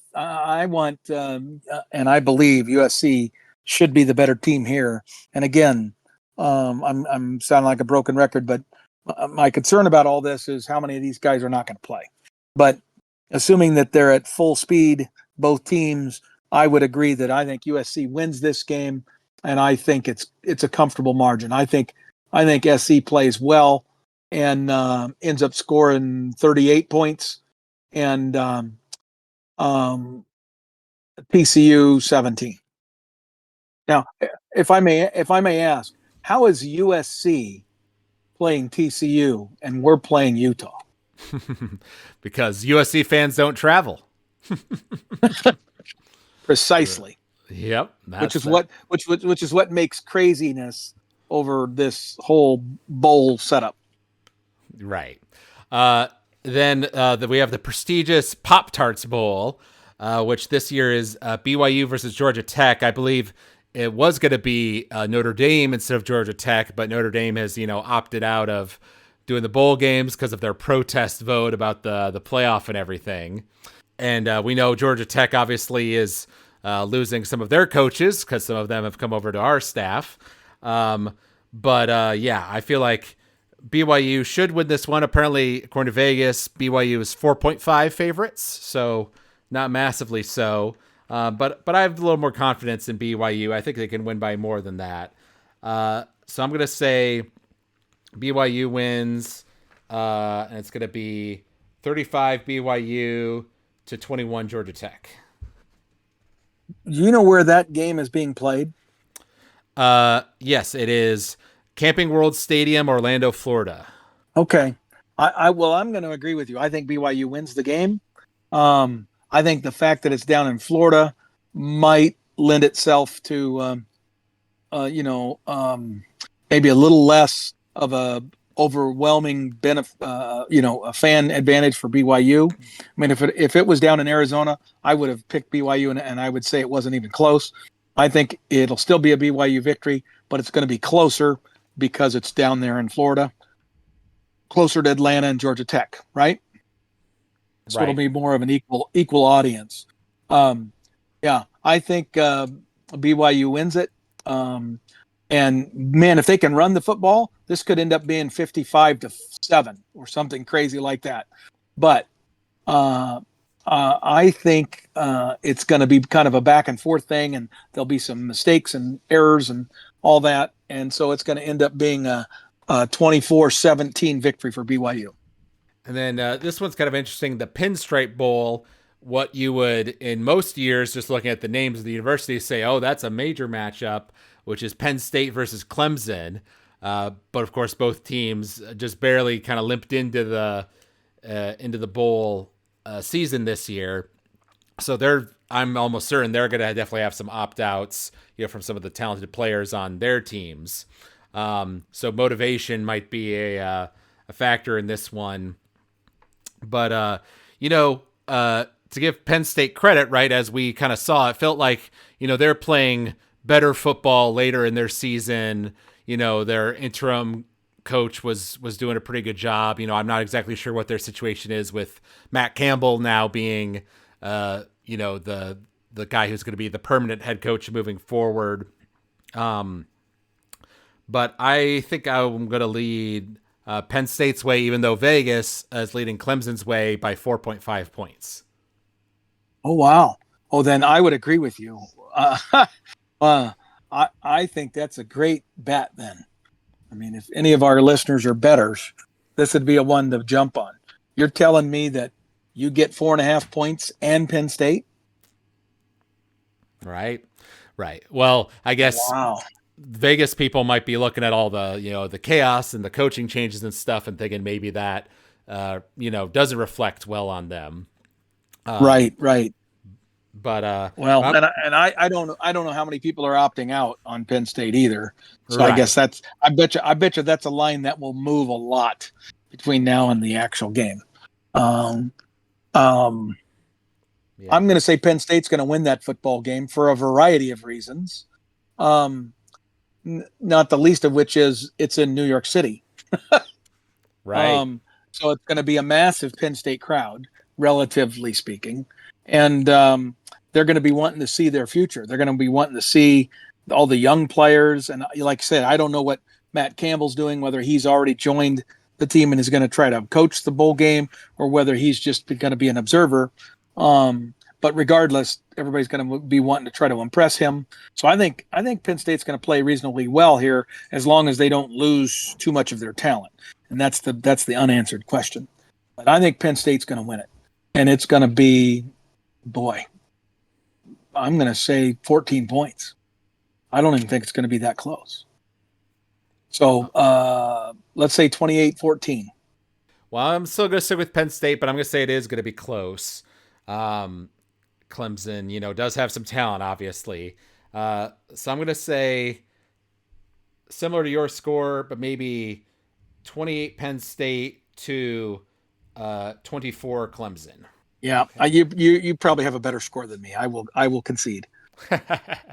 want, and I believe USC should be the better team here. And again, I'm sounding like a broken record, but my concern about all this is how many of these guys are not going to play. But assuming that they're at full speed, both teams, I would agree that I think USC wins this game, and I think it's a comfortable margin. I think SC plays well and ends up scoring 38 points, and TCU 17. Now, if I may ask, how is USC playing TCU and we're playing Utah? Because USC fans don't travel. Precisely. Yep, Which is what makes craziness over this whole bowl setup. Right. Then we have the prestigious Pop-Tarts Bowl, which this year is BYU versus Georgia Tech. I believe it was going to be Notre Dame instead of Georgia Tech, but Notre Dame has, opted out of doing the bowl games because of their protest vote about the playoff and everything. And we know Georgia Tech obviously is losing some of their coaches because some of them have come over to our staff. But I feel like BYU should win this one. Apparently, according to Vegas, BYU is 4.5 favorites, so not massively so. But I have a little more confidence in BYU. I think they can win by more than that. So I'm going to say BYU wins, and it's going to be 35 BYU to 21 Georgia Tech. Do you know where that game is being played? Yes, it is Camping World Stadium, Orlando, Florida. Okay. I'm going to agree with you. I think BYU wins the game. I think the fact that it's down in Florida might lend itself to, maybe a little less of a overwhelming a fan advantage for BYU. I mean, if it was down in Arizona, I would have picked BYU, and I would say it wasn't even close. I think it'll still be a BYU victory, but it's going to be closer because it's down there in Florida, closer to Atlanta and Georgia Tech, right? So it'll be more of an equal audience. I think BYU wins it. And man, if they can run the football, this could end up being 55-7 or something crazy like that. But I think it's going to be kind of a back and forth thing, and there'll be some mistakes and errors and all that. And so it's going to end up being a 24-17 victory for BYU. And then this one's kind of interesting. The Pinstripe Bowl, what you would in most years, just looking at the names of the universities, say, oh, that's a major matchup, which is Penn State versus Clemson. But of course, both teams just barely kind of limped into the bowl season this year. So they're I'm almost certain they're going to definitely have some opt-outs, from some of the talented players on their teams. So motivation might be a factor in this one. But, to give Penn State credit, right, as we kind of saw, it felt like, they're playing better football later in their season. Their interim coach was doing a pretty good job. I'm not exactly sure what their situation is with Matt Campbell now being, the guy who's going to be the permanent head coach moving forward. But I think I'm going to lead Penn State's way, even though Vegas is leading Clemson's way by 4.5 points. Oh, wow. Oh, then I would agree with you. I think that's a great bet then. I mean, if any of our listeners are bettors, this would be a one to jump on. You're telling me that you get 4.5 points and Penn State? Right. Well, I guess wow. Vegas people might be looking at all the, the chaos and the coaching changes and stuff and thinking maybe that, doesn't reflect well on them. Right. But I don't know how many people are opting out on Penn State either. So right. I guess I bet you that's a line that will move a lot between now and the actual game. I'm going to say Penn State's going to win that football game for a variety of reasons. Not the least of which is it's in New York City. Right. So it's going to be a massive Penn State crowd, relatively speaking. And they're going to be wanting to see their future. They're going to be wanting to see all the young players. And like I said, I don't know what Matt Campbell's doing, whether he's already joined the team and is going to try to coach the bowl game or whether he's just going to be an observer. But regardless, everybody's going to be wanting to try to impress him. So I think Penn State's going to play reasonably well here as long as they don't lose too much of their talent. And that's the unanswered question. But I think Penn State's going to win it. And it's going to be, I'm going to say 14 points. I don't even think it's going to be that close. So let's say 28-14. Well, I'm still going to stick with Penn State, but I'm going to say it is going to be close. Clemson, does have some talent, obviously. So I'm going to say similar to your score, but maybe 28 Penn State to 24 Clemson. Yeah, okay. You probably have a better score than me. I will concede.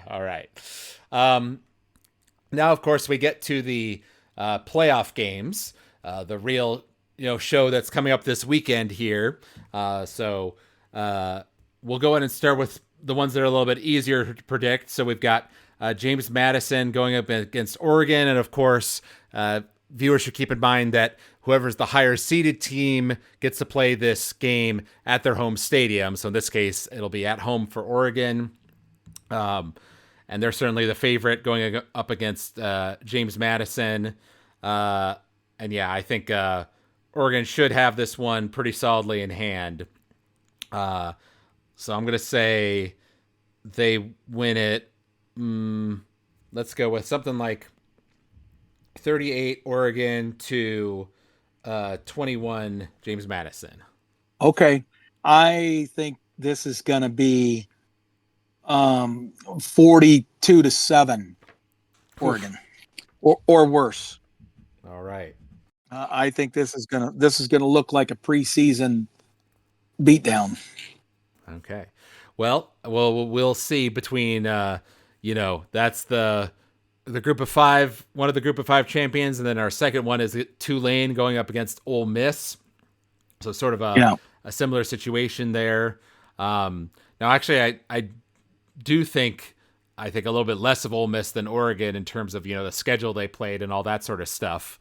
All right. Now, of course, we get to the playoff games, the real show that's coming up this weekend here. So we'll go ahead and start with the ones that are a little bit easier to predict. So we've got James Madison going up against Oregon, and of course, viewers should keep in mind that whoever's the higher seeded team gets to play this game at their home stadium. So in this case, it'll be at home for Oregon. And they're certainly the favorite going up against James Madison. And yeah, I think Oregon should have this one pretty solidly in hand. So I'm going to say they win it. Let's go with something like 38 Oregon to 21 James Madison. Okay. I think this is going to be 42-7 Oregon or worse. All right. I think this is going to look like a preseason beatdown. Okay. Well, we'll see between that's the group of five, one of the group of five champions, and then our second one is Tulane going up against Ole Miss. So sort of a similar situation there. Now, actually, I do think a little bit less of Ole Miss than Oregon in terms of the schedule they played and all that sort of stuff.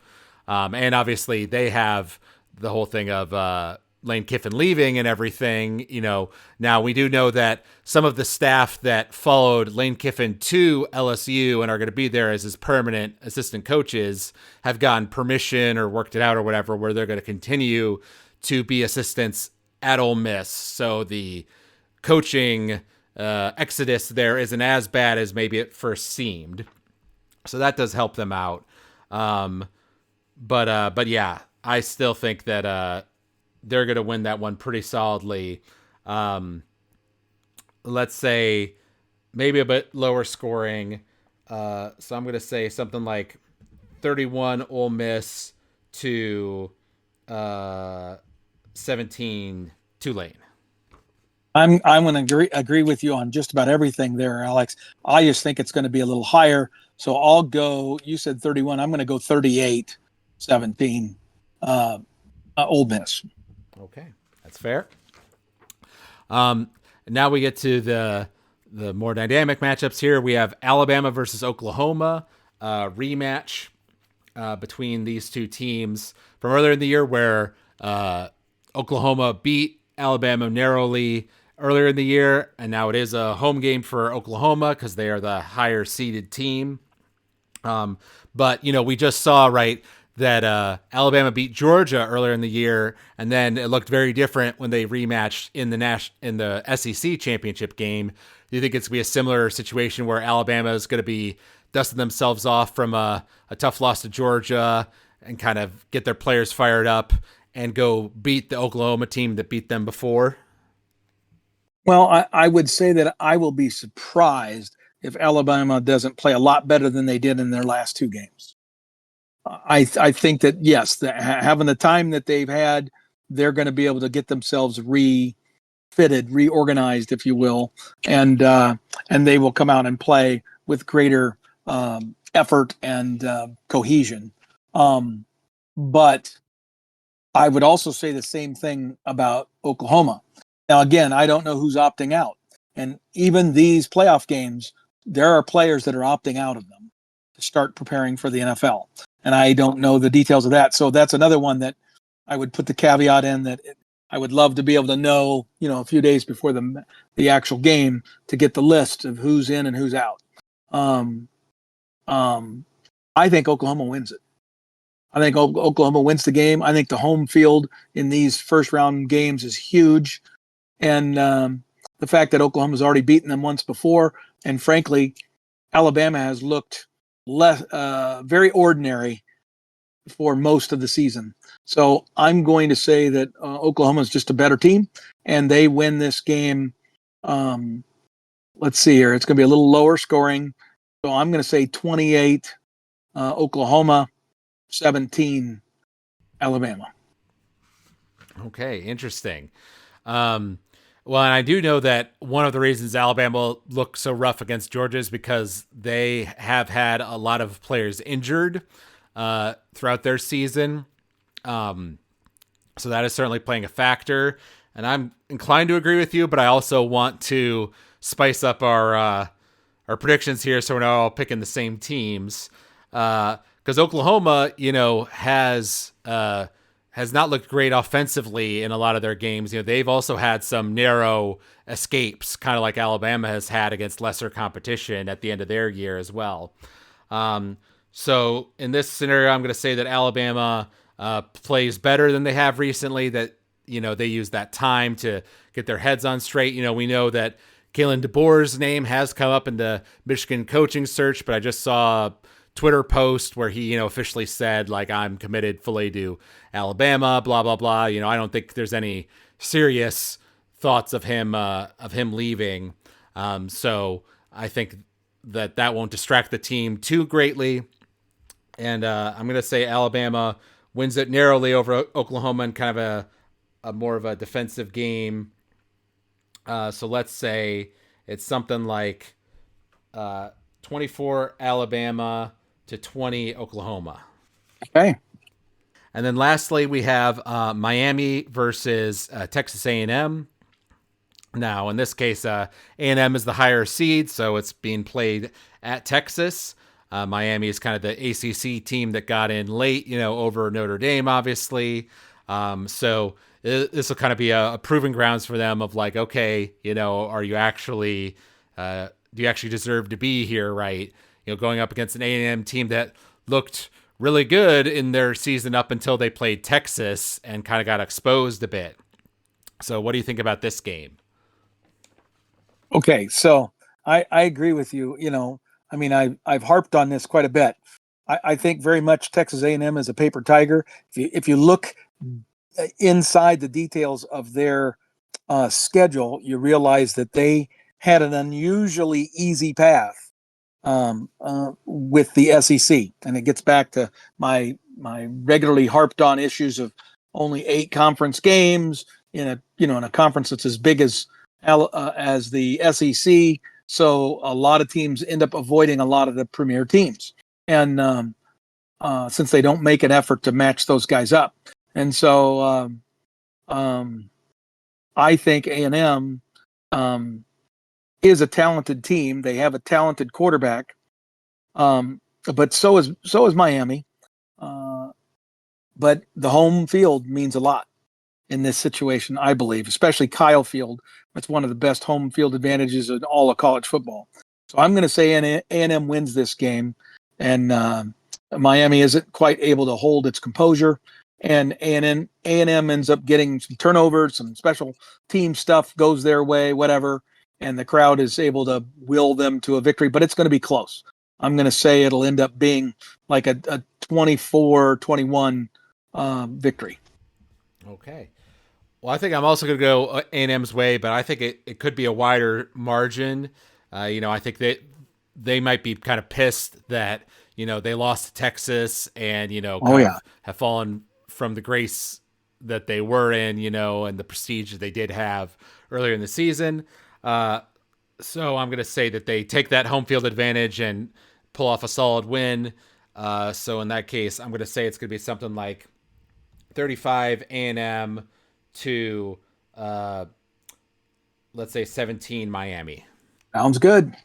And obviously they have the whole thing of Lane Kiffin leaving and everything. Now we do know that some of the staff that followed Lane Kiffin to LSU and are going to be there as his permanent assistant coaches have gotten permission or worked it out or whatever, where they're going to continue to be assistants at Ole Miss. So the coaching exodus there isn't as bad as maybe it first seemed. So that does help them out. But yeah, I still think that they're going to win that one pretty solidly. let's say maybe a bit lower scoring. So I'm going to say something like 31 Ole Miss to 17 Tulane. I'm going to agree with you on just about everything there, Alex. I just think it's going to be a little higher. So I'll go. You said 31. I'm going to go 38-17. Ole Miss. Okay, that's fair. Now we get to the more dynamic matchups here. We have Alabama versus Oklahoma, rematch between these two teams from earlier in the year, where Oklahoma beat Alabama narrowly earlier in the year, and now it is a home game for Oklahoma because they are the higher seeded team. But we just saw that Alabama beat Georgia earlier in the year, and then it looked very different when they rematched in the SEC championship game. Do you think it's going to be a similar situation where Alabama is going to be dusting themselves off from a tough loss to Georgia and kind of get their players fired up and go beat the Oklahoma team that beat them before? Well, I would say that I will be surprised if Alabama doesn't play a lot better than they did in their last two games. I think that, yes, having the time that they've had, they're going to be able to get themselves refitted, reorganized, if you will, and they will come out and play with greater effort and cohesion. But I would also say the same thing about Oklahoma. Now, again, I don't know who's opting out. And even these playoff games, there are players that are opting out of them to start preparing for the NFL. And I don't know the details of that. So that's another one that I would put the caveat in that I would love to be able to know, a few days before the actual game to get the list of who's in and who's out. I think Oklahoma wins it. I think Oklahoma wins the game. I think the home field in these first round games is huge. And the fact that Oklahoma's already beaten them once before, and frankly, Alabama has looked very ordinary for most of the season. So I'm going to say that Oklahoma is just a better team, and they win this game. Let's see here. It's going to be a little lower scoring. So I'm going to say 28 Oklahoma, 17 Alabama. Okay, interesting. Well, and I do know that one of the reasons Alabama looked so rough against Georgia is because they have had a lot of players injured throughout their season. So that is certainly playing a factor. And I'm inclined to agree with you, but I also want to spice up our predictions here so we're not all picking the same teams. Because Oklahoma, has not looked great offensively in a lot of their games. They've also had some narrow escapes, kind of like Alabama has had against lesser competition at the end of their year as well. So in this scenario, I'm going to say that Alabama plays better than they have recently, that, they use that time to get their heads on straight. We know that Kalen DeBoer's name has come up in the Michigan coaching search, but I just saw Twitter post where he, officially said, I'm committed fully to Alabama, blah, blah, blah. I don't think there's any serious thoughts of him leaving. So I think that won't distract the team too greatly. And I'm going to say Alabama wins it narrowly over Oklahoma in kind of a more of a defensive game. So let's say it's something like 24 Alabama to 20 Oklahoma. Okay. And then lastly, we have Miami versus Texas A&M. Now, in this case, A&M is the higher seed, so it's being played at Texas. Miami is kind of the ACC team that got in late, over Notre Dame, obviously. So this will kind of be a proving grounds for them of okay, are you actually, do you actually deserve to be here, right? Going up against an A&M team that looked really good in their season up until they played Texas and kind of got exposed a bit. So what do you think about this game? Okay, so I agree with you. I've harped on this quite a bit. I think very much Texas A&M is a paper tiger. If you look inside the details of their schedule, you realize that they had an unusually easy path with the SEC, and it gets back to my regularly harped on issues of only 8 conference games in a conference that's as big as the SEC. So a lot of teams end up avoiding a lot of the premier teams, and since they don't make an effort to match those guys up, and so I think A&M is a talented team. They have a talented quarterback, but so is Miami. But the home field means a lot in this situation, I believe, especially Kyle Field. That's one of the best home field advantages in all of college football. So I'm going to say A&M wins this game, and Miami isn't quite able to hold its composure, and A&M ends up getting some turnovers, some special team stuff goes their way, whatever, and the crowd is able to will them to a victory, but it's going to be close. I'm going to say it'll end up being like a 24-21 victory. Okay. Well, I think I'm also going to go A&M's way, but I think it could be a wider margin. I think they might be kind of pissed that, they lost to Texas and, have fallen from the grace that they were in, and the prestige that they did have earlier in the season. So I'm going to say that they take that home field advantage and pull off a solid win. So in that case, I'm going to say it's going to be something like 35 A&M to, let's say 17 Miami. Sounds good.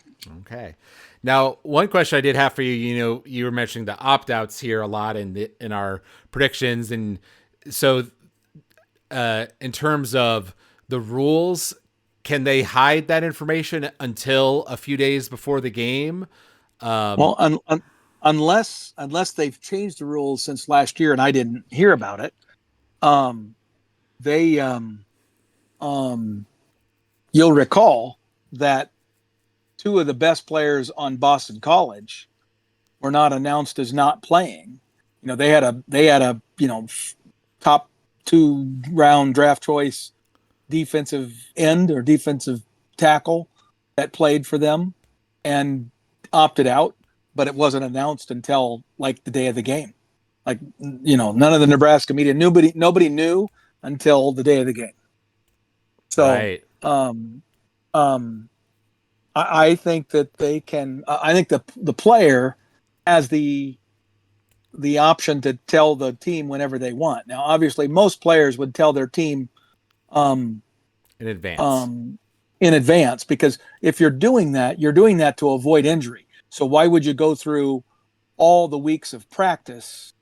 Okay. Now, one question I did have for you, you were mentioning the opt-outs here a lot in our predictions. And so in terms of the rules, can they hide that information until a few days before the game? Unless they've changed the rules since last year and I didn't hear about it, you'll recall that 2 of the best players on Boston College were not announced as not playing. They had a top 2 round draft choice defensive end or defensive tackle that played for them and opted out, but it wasn't announced until like the day of the game. Like, none of the Nebraska media, nobody knew until the day of the game. So, right. I think that they can. I think the player has the option to tell the team whenever they want. Now, obviously, most players would tell their team in advance. In advance, because if you're doing that to avoid injury. So why would you go through all the weeks of practice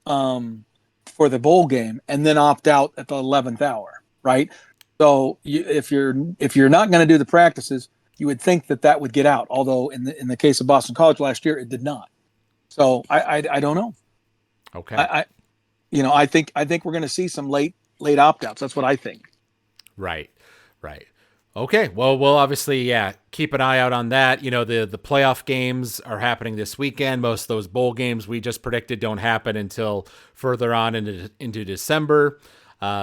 for the bowl game and then opt out at the 11th hour, right? So if you're not going to do the practices, you would think that would get out. Although in the case of Boston College last year, it did not. So I don't know. Okay. I think we're going to see some late opt-outs. That's what I think. Right. Okay. Well, we'll obviously, keep an eye out on that. The playoff games are happening this weekend. Most of those bowl games we just predicted don't happen until further on into December.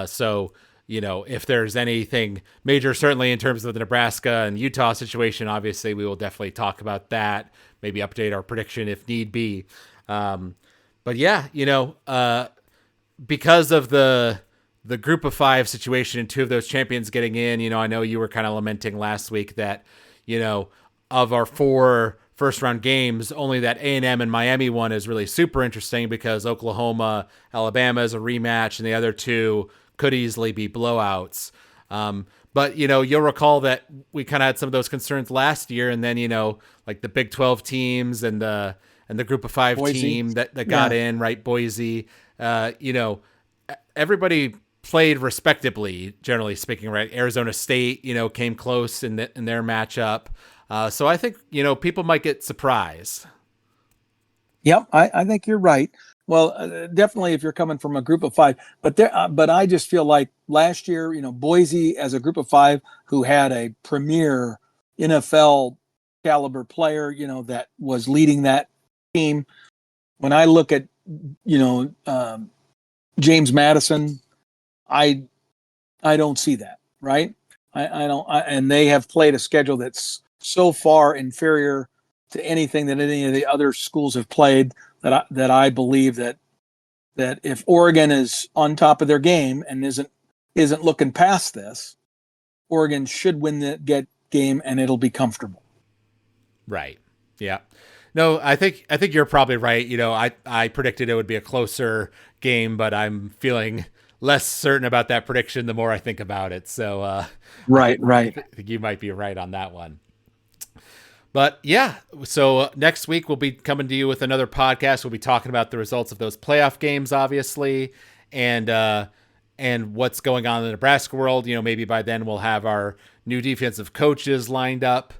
So, if there's anything major, certainly in terms of the Nebraska and Utah situation, obviously we will definitely talk about that, maybe update our prediction if need be. But yeah, because of the group of 5 situation and 2 of those champions getting in, I know you were kind of lamenting last week that, of our 4 first round games, only that A&M and Miami one is really super interesting because Oklahoma, Alabama is a rematch and the other 2 could easily be blowouts. But, you'll recall that we kind of had some of those concerns last year. And then, like the Big 12 teams and the group of 5 Boise team that got in, right? Boise, everybody played respectably, generally speaking, right? Arizona State, came close in their matchup. So I think, people might get surprised. Yep. I think you're right. Well, definitely if you're coming from a group of 5, but I just feel like last year, Boise as a group of 5 who had a premier NFL caliber player, that was leading that team. When I look at, James Madison, I don't see that, right? I don't, and they have played a schedule that's so far inferior to anything that any of the other schools have played that I believe that if Oregon is on top of their game and isn't looking past this, Oregon should win the game and it'll be comfortable. Right. Yeah. No, I think you're probably right. I predicted it would be a closer game, but I'm feeling less certain about that prediction the more I think about it. So, right. I think you might be right on that one. But yeah, so next week we'll be coming to you with another podcast. We'll be talking about the results of those playoff games, obviously, and what's going on in the Nebraska world. Maybe by then we'll have our new defensive coaches lined up.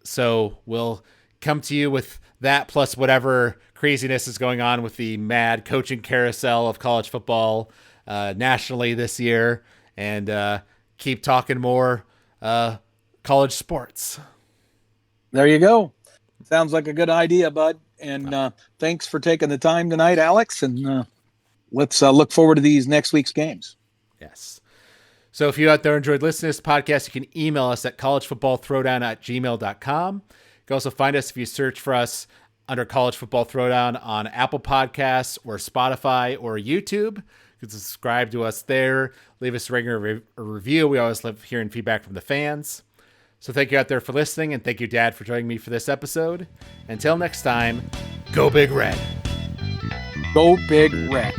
So we'll come to you with that, plus whatever craziness is going on with the mad coaching carousel of college football nationally this year, and keep talking more college sports. There you go. Sounds like a good idea, bud. And thanks for taking the time tonight, Alex. And let's look forward to these next week's games. Yes. So if you out there enjoyed listening to this podcast, you can email us at collegefootballthrowdown@gmail.com. You can also find us if you search for us under College Football Throwdown on Apple Podcasts or Spotify or YouTube. You can subscribe to us there. Leave us a ring or a review. We always love hearing feedback from the fans. So thank you out there for listening, and thank you, Dad, for joining me for this episode. Until next time, go Big Red. Go Big Red.